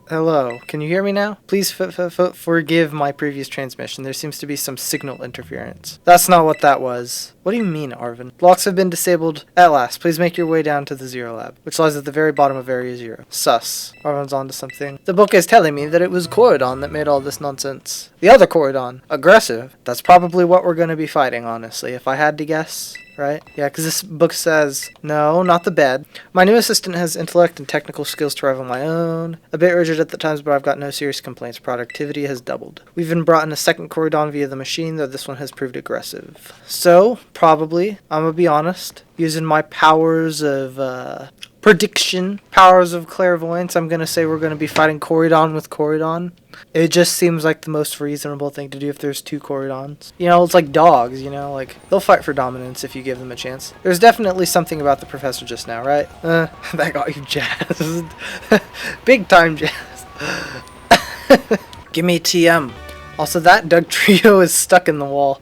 Hello. Can you hear me now? Please forgive my previous transmission. There seems to be some signal interference. That's not what that was. What do you mean, Arvin? Locks have been disabled at last. Please make your way down to the Zero Lab, which lies at the very bottom of Area 0. Sus. Arvin's onto something. The book is telling me that it was Koridon that made all this nonsense. The other Koridon. Aggressive. That's probably what we're going to be fighting, honestly, if I had to guess. Right? Yeah, because this book says, no, not the bed. My new assistant has intellect and technical skills to rival my own. A bit rigid at the times, but I've got no serious complaints. Productivity has doubled. We've even brought in a second Koridon via the machine, though this one has proved aggressive. So, probably, I'm gonna be honest, using my powers of, prediction, powers of clairvoyance, I'm gonna say we're gonna be fighting Koridon with Koridon. It just seems like the most reasonable thing to do if there's two Koridons. You know, it's like dogs, you know, like, they'll fight for dominance if you give them a chance. There's definitely something about the professor just now, right? That got you jazzed. Big time jazzed. Give me TM. Also, that Doug trio is stuck in the wall.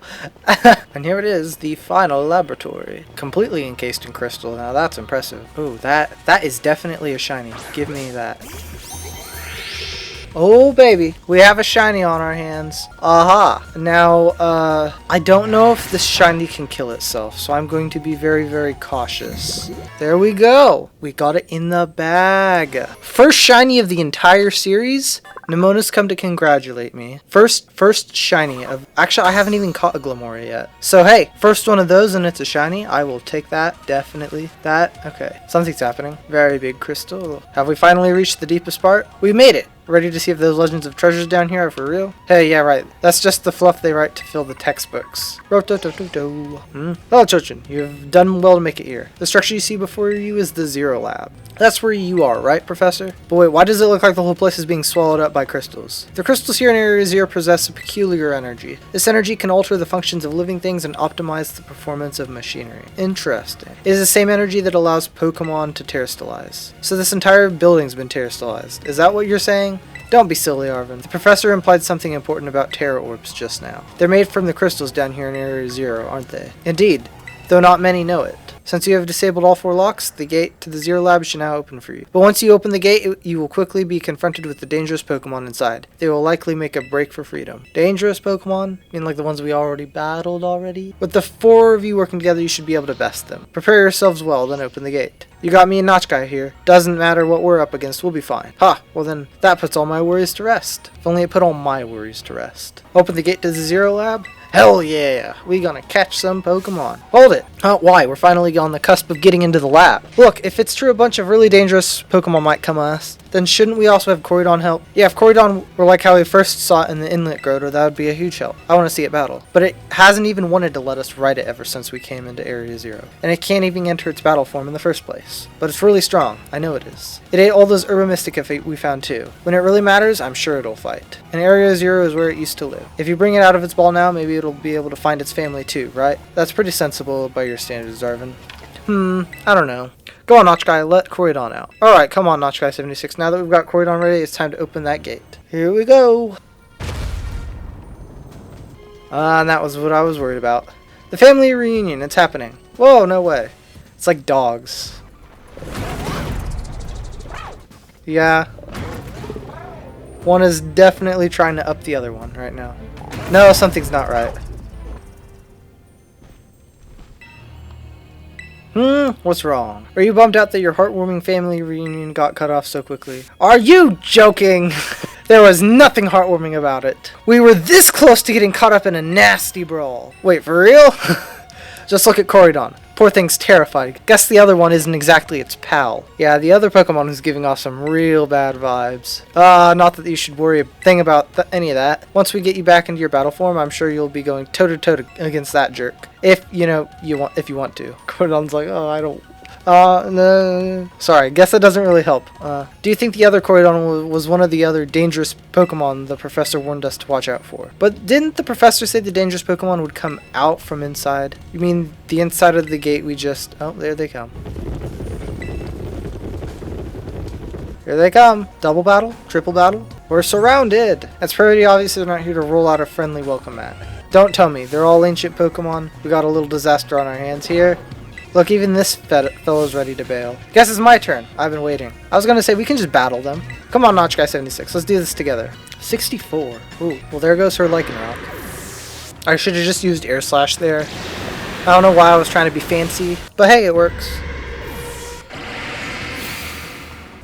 And here it is, the final laboratory. Completely encased in crystal. Now that's impressive. Ooh, that is definitely a shiny. Give me that. Oh baby, we have a shiny on our hands. Aha. Now, I don't know if this shiny can kill itself, so I'm going to be very, very cautious. There we go. We got it in the bag. First shiny of the entire series. Nemona's come to congratulate me. First shiny of... Actually, I haven't even caught a Glimmora yet. So, hey, first one of those and it's a shiny. I will take that, definitely. That, okay. Something's happening. Very big crystal. Have we finally reached the deepest part? We made it. Ready to see if those legends of treasures down here are for real? Hey, yeah, right. That's just the fluff they write to fill the textbooks. Well, children, you've done well to make it here. The structure you see before you is the Zero Lab. That's where you are, right, Professor? But wait, why does it look like the whole place is being swallowed up by crystals? The crystals here in Area 0 possess a peculiar energy. This energy can alter the functions of living things and optimize the performance of machinery. Interesting. It is the same energy that allows Pokemon to terrestrialize. So this entire building's been terrestrialized. Is that what you're saying? Don't be silly, Arvin. The professor implied something important about Terra Orbs just now. They're made from the crystals down here in Area 0, aren't they? Indeed, though not many know it. Since you have disabled all 4 locks, the gate to the Zero Lab should now open for you. But once you open the gate, you will quickly be confronted with the dangerous Pokemon inside. They will likely make a break for freedom. Dangerous Pokemon? I mean like the ones we already battled already? With the 4 of you working together, you should be able to best them. Prepare yourselves well, then open the gate. You got me and Notch Guy here. Doesn't matter what we're up against, we'll be fine. Ha! Well then, that puts all my worries to rest. If only it put all my worries to rest. Open the gate to the Zero Lab? Hell yeah! We gonna catch some Pokemon. Hold it! Why? We're finally on the cusp of getting into the lab. Look, if it's true a bunch of really dangerous Pokemon might come Then shouldn't we also have Corydon help? Yeah, if Corydon were like how we first saw it in the Inlet Grotto, that would be a huge help. I want to see it battle. But it hasn't even wanted to let us ride it ever since we came into Area 0. And it can't even enter its battle form in the first place. But it's really strong. I know it is. It ate all those Herba Mystica we found too. When it really matters, I'm sure it'll fight. And Area 0 is where it used to live. If you bring it out of its ball now, maybe it'll be able to find its family too, right? That's pretty sensible by your standards, Darvin. I don't know. Go on, Notch Guy, let Corydon out. Alright, come on, Notch Guy 76. Now that we've got Corydon ready, it's time to open that gate. Here we go. And that was what I was worried about. The family reunion, it's happening. Whoa, no way. It's like dogs. Yeah. One is definitely trying to up the other one right now. No, something's not right. What's wrong? Are you bummed out that your heartwarming family reunion got cut off so quickly? Are you joking? There was nothing heartwarming about it. We were this close to getting caught up in a nasty brawl. Wait, for real? Just look at Corydon. Poor thing's terrified. Guess the other one isn't exactly its pal. Yeah, the other Pokemon is giving off some real bad vibes. Not that you should worry a thing about any of that. Once we get you back into your battle form, I'm sure you'll be going toe-to-toe against that jerk. If, you want to. Corydon's like, oh, I don't... no. Sorry, guess that doesn't really help. Do you think the other Corydon was one of the other dangerous Pokemon the professor warned us to watch out for? But didn't the professor say the dangerous Pokemon would come out from inside? You mean the inside of the gate we just... Oh, there they come. Here they come. Double battle? Triple battle? We're surrounded! It's pretty obvious they're not here to roll out a friendly welcome mat. Don't tell me, they're all ancient Pokemon. We got a little disaster on our hands here. Look, even this fellow's ready to bail. Guess it's my turn. I've been waiting. I was gonna say, we can just battle them. Come on, Notch Guy 76. Let's do this together. 64. Ooh, well there goes her Lycanroc. I should have just used Air Slash there. I don't know why I was trying to be fancy, but hey, it works.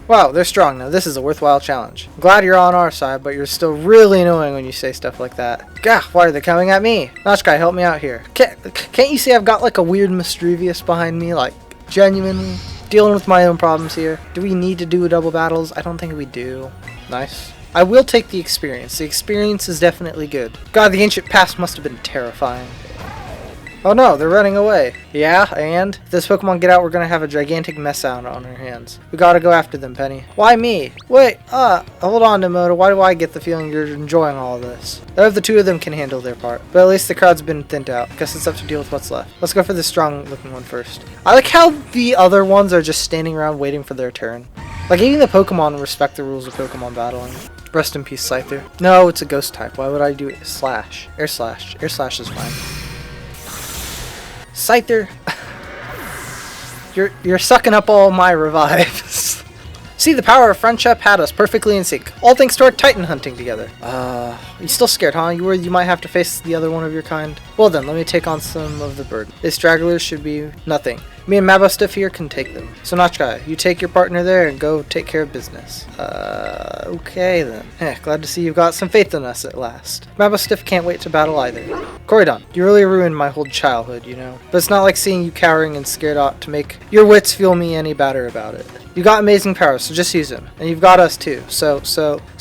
Wow, they're strong now. This is a worthwhile challenge. I'm glad you're on our side, but you're still really annoying when you say stuff like that. Gah, why are they coming at me? Notch Guy, help me out here. Can't you see I've got like a weird Mischievous behind me? Like, genuinely dealing with my own problems here. Do we need to do double battles? I don't think we do. Nice. I will take the experience. The experience is definitely good. God, the ancient past must have been terrifying. Oh no, they're running away. Yeah, and if this Pokemon get out, we're gonna have a gigantic mess out on our hands. We gotta go after them, Penny. Why me? Wait, hold on, Demoda. Why do I get the feeling you're enjoying all of this? The two of them can handle their part, but at least the crowd's been thinned out. Guess it's up to deal with what's left. Let's go for the strong-looking one first. I like how the other ones are just standing around waiting for their turn. Like, even the Pokemon respect the rules of Pokemon battling. Rest in peace, Scyther. No, it's a ghost type. Why would I do it? Slash. Air Slash. Air Slash is fine. Scyther, you're sucking up all my revives. See, the power of friendship had us perfectly in sync. All thanks to our Titan hunting together. You still scared, huh? You worried you might have to face the other one of your kind? Well then, let me take on some of the burden. These stragglers should be nothing. Me and Mabostiff here can take them. So Notch Guy, you take your partner there and go take care of business. Okay then. Glad to see you've got some faith in us at last. Mabostiff can't wait to battle either. Corydon, you really ruined my whole childhood, you know. But it's not like seeing you cowering and scared ought to make your wits feel me any better about it. You got amazing powers, so just use them. And you've got us too. So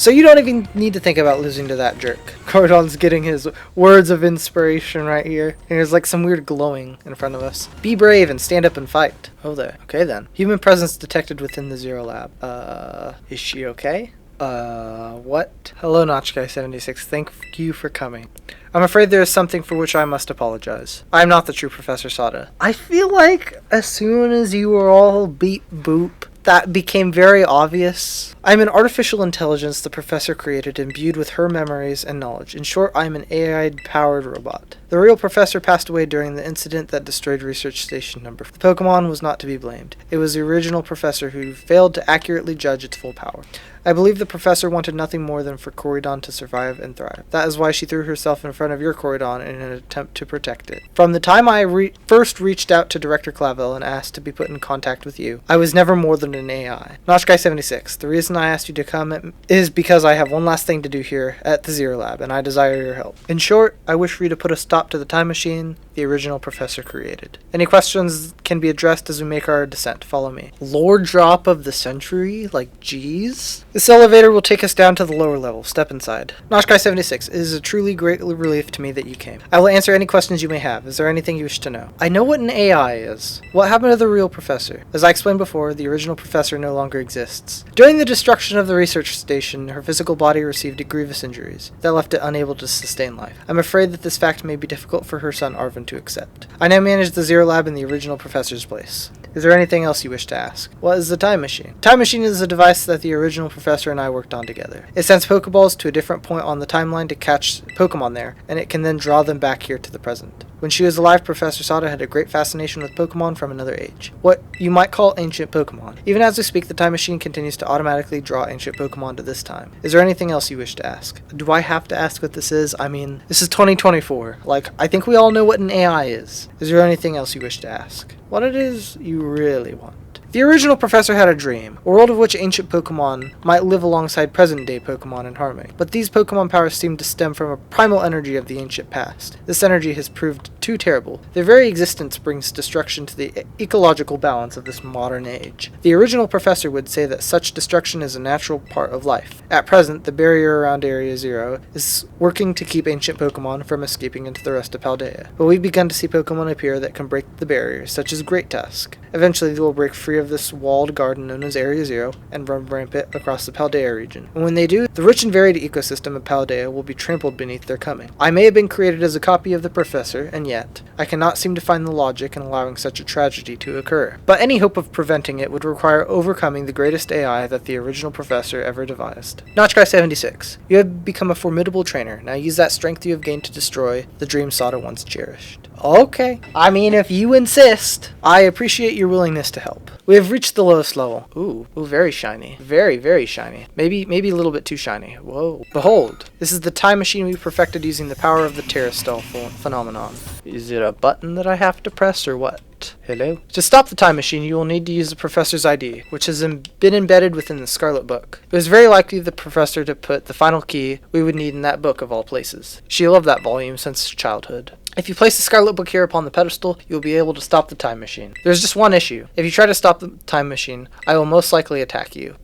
you don't even need to think about losing to that jerk. Corydon's getting his words of inspiration right here. And there's like some weird glowing in front of us. Be brave and stand up and fight. Oh there. Okay then. Human presence detected within the Zero Lab. Is she okay? What? Hello, Notch Guy 76. Thank you for coming. I'm afraid there is something for which I must apologize. I am not the true Professor Sada. I feel like as soon as you were all beep boop, that became very obvious. I'm an artificial intelligence the professor created, imbued with her memories and knowledge. In short, I'm an AI-powered robot. The real professor passed away during the incident that destroyed Research Station Number 4. The Pokemon was not to be blamed. It was the original professor who failed to accurately judge its full power. I believe the professor wanted nothing more than for Corydon to survive and thrive. That is why she threw herself in front of your Corydon in an attempt to protect it. From the time I first reached out to Director Clavel and asked to be put in contact with you, I was never more than an AI. Notch Guy 76, the reason I asked you to come is because I have one last thing to do here at the Zero Lab, and I desire your help. In short, I wish for you to put a stop stop to the time machine the original professor created. Any questions can be addressed as we make our descent. Follow me. Lore drop of the century? Like, geez? This elevator will take us down to the lower level. Step inside. Notchguy76, it is a truly great relief to me that you came. I will answer any questions you may have. Is there anything you wish to know? I know what an AI is. What happened to the real professor? As I explained before, the original professor no longer exists. During the destruction of the research station, her physical body received grievous injuries that left it unable to sustain life. I'm afraid that this fact may be difficult for her son Arvin to accept. I now manage the Zero Lab in the original professor's place. Is there anything else you wish to ask? What is the time machine? Time machine is a device that the original professor and I worked on together. It sends Pokeballs to a different point on the timeline to catch Pokemon there, and it can then draw them back here to the present. When she was alive, Professor Sada had a great fascination with Pokemon from another age. What you might call ancient Pokemon. Even as we speak, the time machine continues to automatically draw ancient Pokemon to this time. Is there anything else you wish to ask? Do I have to ask what this is? I mean, this is 2024. Like, I think we all know what an AI is. Is there anything else you wish to ask? What it is you really want? The original professor had a dream, a world of which ancient Pokemon might live alongside present-day Pokemon in harmony. But these Pokemon powers seem to stem from a primal energy of the ancient past. This energy has proved too terrible. Their very existence brings destruction to the ecological balance of this modern age. The original professor would say that such destruction is a natural part of life. At present, the barrier around Area Zero is working to keep ancient Pokemon from escaping into the rest of Paldea. But we've begun to see Pokemon appear that can break the barrier, such as Great Tusk. Eventually, they will break free of this walled garden known as Area Zero and run rampant across the Paldea region. And when they do, the rich and varied ecosystem of Paldea will be trampled beneath their coming. I may have been created as a copy of the professor, and yet, I cannot seem to find the logic in allowing such a tragedy to occur. But any hope of preventing it would require overcoming the greatest AI that the original professor ever devised. Notchguy76, you have become a formidable trainer. Now use that strength you have gained to destroy the dream Sada once cherished. Okay. I mean, if you insist. I appreciate your willingness to help. We have reached the lowest level. Ooh, very shiny. Very, very shiny. Maybe a little bit too shiny. Whoa. Behold, this is the time machine we perfected using the power of the Terrastal phenomenon. Is it a button that I have to press or what? Hello? To stop the time machine, you will need to use the professor's ID, which has been embedded within the Scarlet book. It was very likely the professor to put the final key we would need in that book of all places. She loved that volume since childhood. If you place the Scarlet book here upon the pedestal, you will be able to stop the time machine. There's just one issue. If you try to stop the time machine, I will most likely attack you.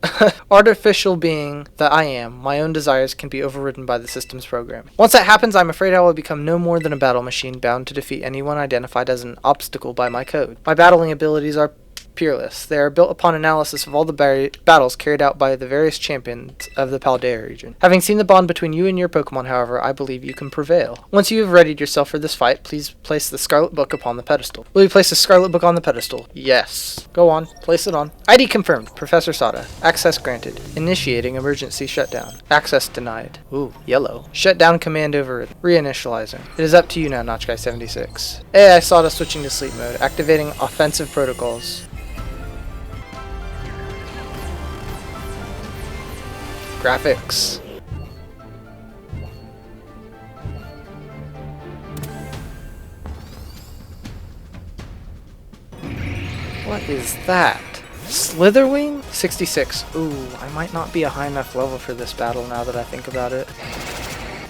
Artificial being that I am, my own desires can be overridden by the system's program. Once that happens, I'm afraid I will become no more than a battle machine bound to defeat anyone identified as an obstacle by my code. My battling abilities are peerless. They are built upon analysis of all the battles carried out by the various champions of the Paldea region. Having seen the bond between you and your Pokemon, however, I believe you can prevail. Once you have readied yourself for this fight, please place the Scarlet Book upon the pedestal. Will you place the Scarlet Book on the pedestal? Yes. Go on. Place it on. ID confirmed. Professor Sada. Access granted. Initiating emergency shutdown. Access denied. Ooh, yellow. Shutdown command overridden. Reinitializing. It is up to you now, Notchguy76. AI Sada switching to sleep mode. Activating offensive protocols. Graphics. What is that? Slitherwing? 66. Ooh, I might not be a high enough level for this battle now that I think about it.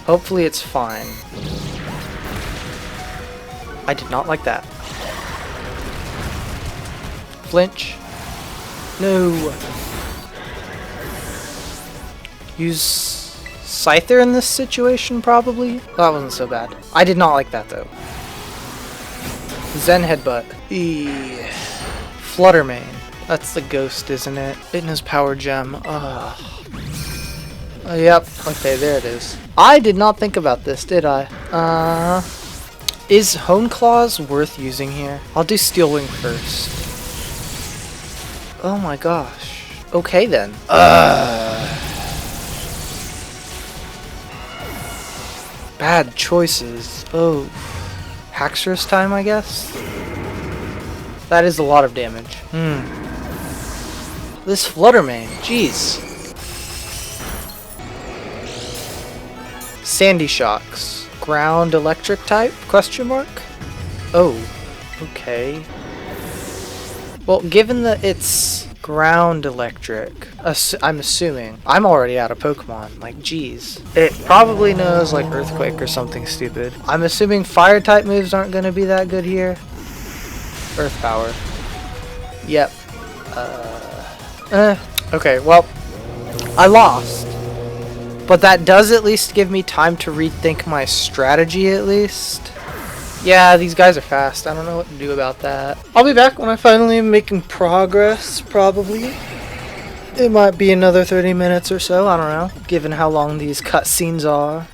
Hopefully it's fine. I did not like that. Flinch. No. Use Scyther in this situation, probably? That wasn't so bad. I did not like that, though. Zen Headbutt. Fluttermane. That's the ghost, isn't it? Fitness Power Gem. Ugh. Oh, yep. Okay, there it is. I did not think about this, did I? Is Hone Claws worth using here? I'll do Steel Wing first. Oh my gosh. Okay, then. Bad choices. Oh. Haxorus time, I guess? That is a lot of damage. This Fluttermane, jeez. Sandy Shocks. Ground electric type? Question mark? Oh. Okay. Well, given that it's Ground electric. I'm assuming. I'm already out of Pokemon. Like, geez. It probably knows, like, earthquake or something stupid. I'm assuming fire type moves aren't going to be that good here. Earth power. Yep. Okay, well, I lost. But that does at least give me time to rethink my strategy at least. Yeah, these guys are fast. I don't know what to do about that. I'll be back when I finally am making progress, probably. It might be another 30 minutes or so, I don't know, given how long these cutscenes are.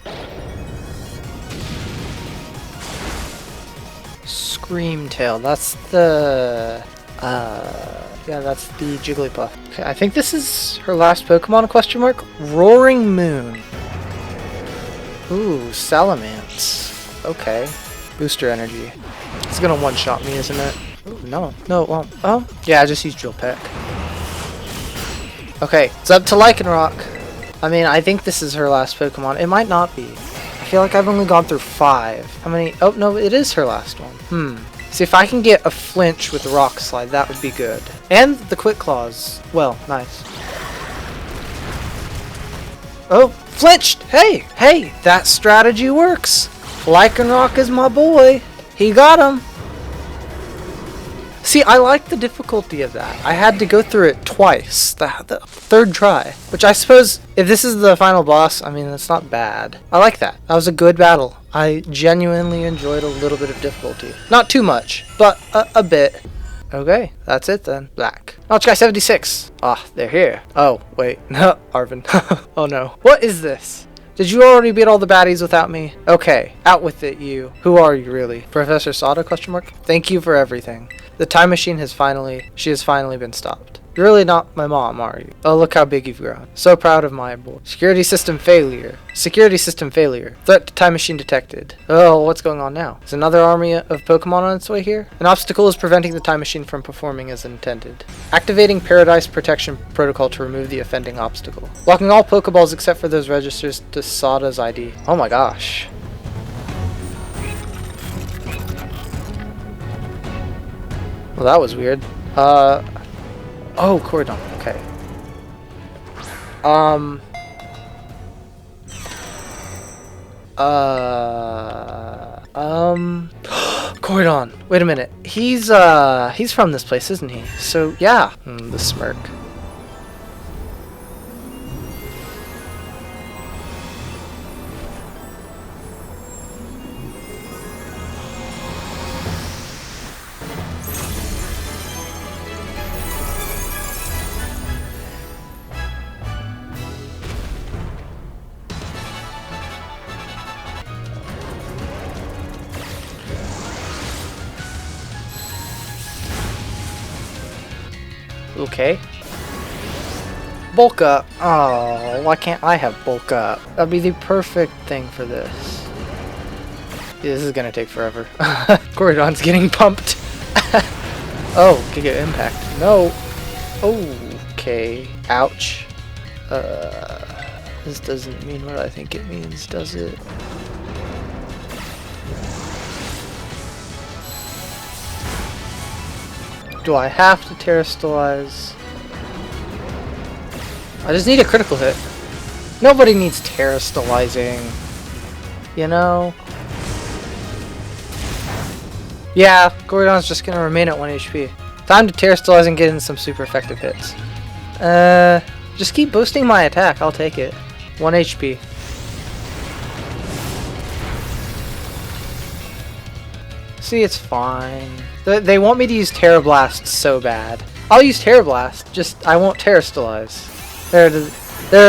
Screamtail, that's the... yeah, that's the Jigglypuff. Okay, I think this is her last Pokemon, question mark? Roaring Moon. Ooh, Salamence. Okay. Booster energy. It's gonna one-shot me, isn't it? Ooh, no. No, it won't. Oh, yeah, I just used Drill Peck. Okay, it's up to Lycanroc. I mean, I think this is her last Pokemon. It might not be. I feel like I've only gone through 5. How many? Oh, no, it is her last one. See, if I can get a flinch with the Rock Slide, that would be good. And the Quick Claws. Well, nice. Oh, flinched! Hey, hey, that strategy works. Lycanroc is my boy. He got him. See, I like the difficulty of that. I had to go through it twice. The third try. Which I suppose, if this is the final boss, I mean, that's not bad. I like that. That was a good battle. I genuinely enjoyed a little bit of difficulty. Not too much, but a bit. Okay, that's it then. Black. Notch Guy 76. Ah, they're here. Oh, wait. No, Arvin. Oh no. What is this? Did you already beat all the baddies without me? Okay, out with it, you. Who are you, really? Professor Sada, question mark? Thank you for everything. The time machine has finally been stopped. You're really not my mom, are you? Oh, look how big you've grown. So proud of my boy. Security system failure. Security system failure. Threat to time machine detected. Oh, what's going on now? Is another army of Pokemon on its way here? An obstacle is preventing the time machine from performing as intended. Activating Paradise Protection Protocol to remove the offending obstacle. Locking all Pokeballs except for those registers to Sada's ID. Oh my gosh. Well, that was weird. Oh, Cordon. Okay. Cordon. Wait a minute. He's from this place, isn't he? So, yeah. The smirk. Okay. Bulk up. Oh, why can't I have bulk up? That'd be the perfect thing for this. Yeah, this is gonna take forever. Cordon's getting pumped. Oh, Giga Impact. No. Okay. Ouch. This doesn't mean what I think it means, does it? Do I have to terrestrialize? I just need a critical hit. Nobody needs terrestrializing. You know? Yeah, Gordon's just gonna remain at 1 HP. Time to terrestrialize and get in some super effective hits. Just keep boosting my attack, I'll take it. 1 HP. See, it's fine. They want me to use Terra Blast so bad. I'll use Terra Blast, just I won't terrestrialize. There,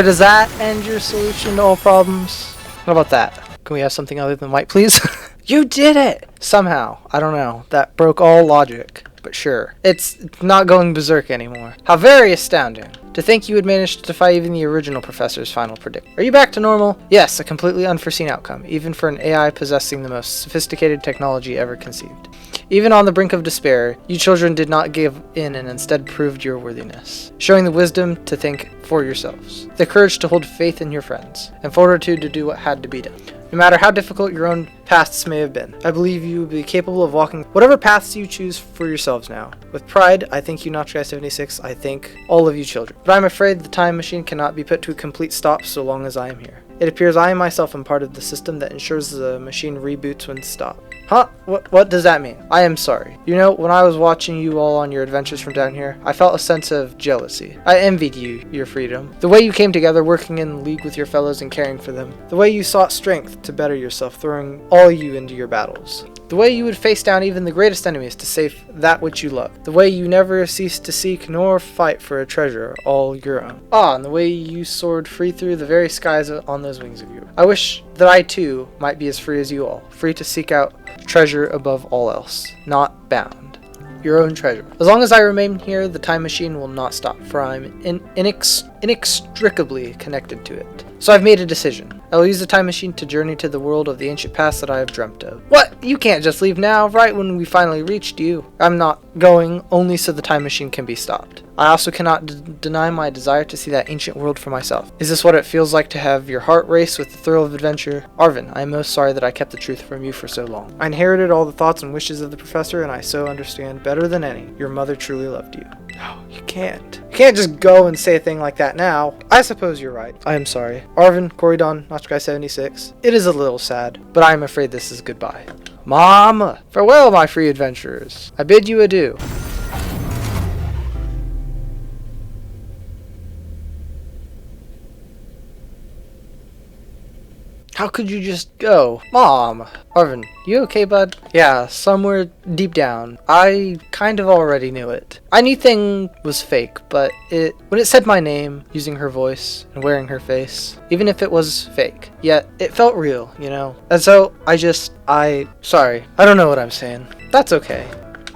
does that end your solution to all problems? What about that? Can we have something other than white, please? You did it! Somehow. I don't know. That broke all logic. But sure. It's not going berserk anymore. How very astounding. To think you had managed to defy even the original professor's final prediction. Are you back to normal? Yes, a completely unforeseen outcome, even for an AI possessing the most sophisticated technology ever conceived. Even on the brink of despair, you children did not give in and instead proved your worthiness, showing the wisdom to think for yourselves, the courage to hold faith in your friends, and fortitude to do what had to be done. no matter how difficult your own paths may have been. I believe you will be capable of walking whatever paths you choose for yourselves now. With pride, I thank you, Notch Guy 76. I thank all of you children. But I'm afraid the time machine cannot be put to a complete stop so long as I am here. It appears I myself am part of the system that ensures the machine reboots when stopped. Huh? What does that mean? I am sorry. You know, when I was watching you all on your adventures from down here, I felt a sense of jealousy. I envied you, your freedom. The way you came together, working in league with your fellows and caring for them. The way you sought strength to better yourself, throwing all you into your battles. The way you would face down even the greatest enemies to save that which you love. The way you never ceased to seek nor fight for a treasure all your own. And the way you soared free through the very skies on those wings of yours. I wish that I too might be as free as you all, free to seek out treasure above all else, not bound. Your own treasure. As long as I remain here, the time machine will not stop, for I'm inextricably connected to it. So I've made a decision. I will use the time machine to journey to the world of the ancient past that I have dreamt of. What? You can't just leave now, right when we finally reached you. I'm not going, only so the time machine can be stopped. I also cannot deny my desire to see that ancient world for myself. Is this what it feels like to have your heart race with the thrill of adventure? Arvin, I am most sorry that I kept the truth from you for so long. I inherited all the thoughts and wishes of the professor, and I so understand better than any. Your mother truly loved you. No, you can't. You can't just go and say a thing like that now. I suppose you're right. I am sorry. Arvin, Corydon, Notch Guy 76. It is a little sad, but I am afraid this is goodbye. Mom! Farewell, my free adventurers. I bid you adieu. How could you just go? Mom! Arvin, you okay, bud? Yeah, somewhere deep down. I kind of already knew it. I knew thing was fake, but when it said my name, using her voice and wearing her face, even if it was fake, yet it felt real, you know? And so, sorry. I don't know what I'm saying. That's okay.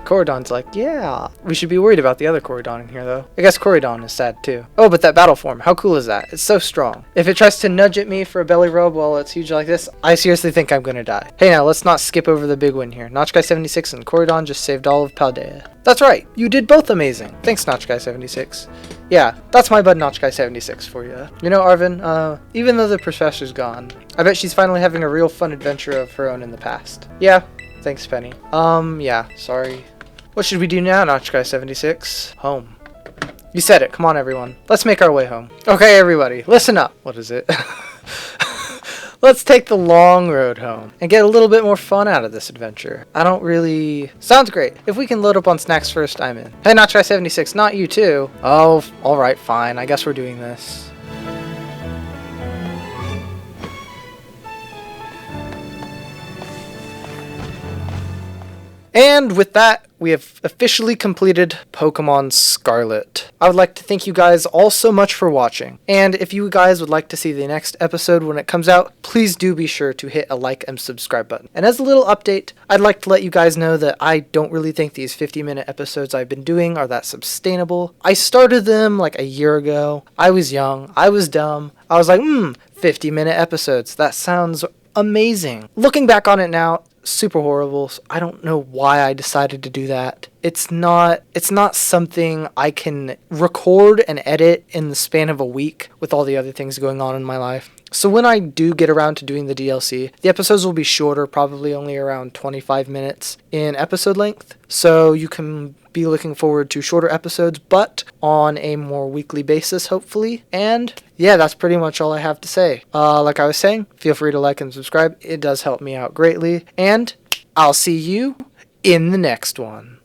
Corydon's like, yeah. We should be worried about the other Corydon in here, though. I guess Corydon is sad, too. Oh, but that battle form, how cool is that? It's so strong. If it tries to nudge at me for a belly rub while it's huge like this, I seriously think I'm gonna die. Hey, now, let's not skip over the big win here. Notch Guy 76 and Corydon just saved all of Paldea. That's right. You did both amazing. Thanks, Notch Guy 76. Yeah, that's my bud Notch Guy 76 for you. You know, Arvin, even though the professor's gone, I bet she's finally having a real fun adventure of her own in the past. Yeah, thanks, Penny. Yeah, sorry. What should we do now, Notch Guy 76? Home. You said it. Come on, everyone. Let's make our way home. Okay, everybody, listen up. What is it? Let's take the long road home and get a little bit more fun out of this adventure. Sounds great. If we can load up on snacks first, I'm in. Hey, Notch Guy 76, not you too. Oh, alright, fine. I guess we're doing this. And with that, we have officially completed Pokémon Scarlet. I would like to thank you guys all so much for watching. And if you guys would like to see the next episode when it comes out, please do be sure to hit a like and subscribe button. And as a little update, I'd like to let you guys know that I don't really think these 50-minute episodes I've been doing are that sustainable. I started them like a year ago. I was young. I was dumb. I was like, 50-minute episodes. That sounds amazing. Looking back on it now, super horrible. I don't know why I decided to do that. It's not something I can record and edit in the span of a week with all the other things going on in my life. So when I do get around to doing the DLC, the episodes will be shorter, probably only around 25 minutes in episode length. So you can be looking forward to shorter episodes, but on a more weekly basis, hopefully. And yeah, that's pretty much all I have to say. Like I was saying, feel free to like and subscribe. It does help me out greatly. And I'll see you in the next one.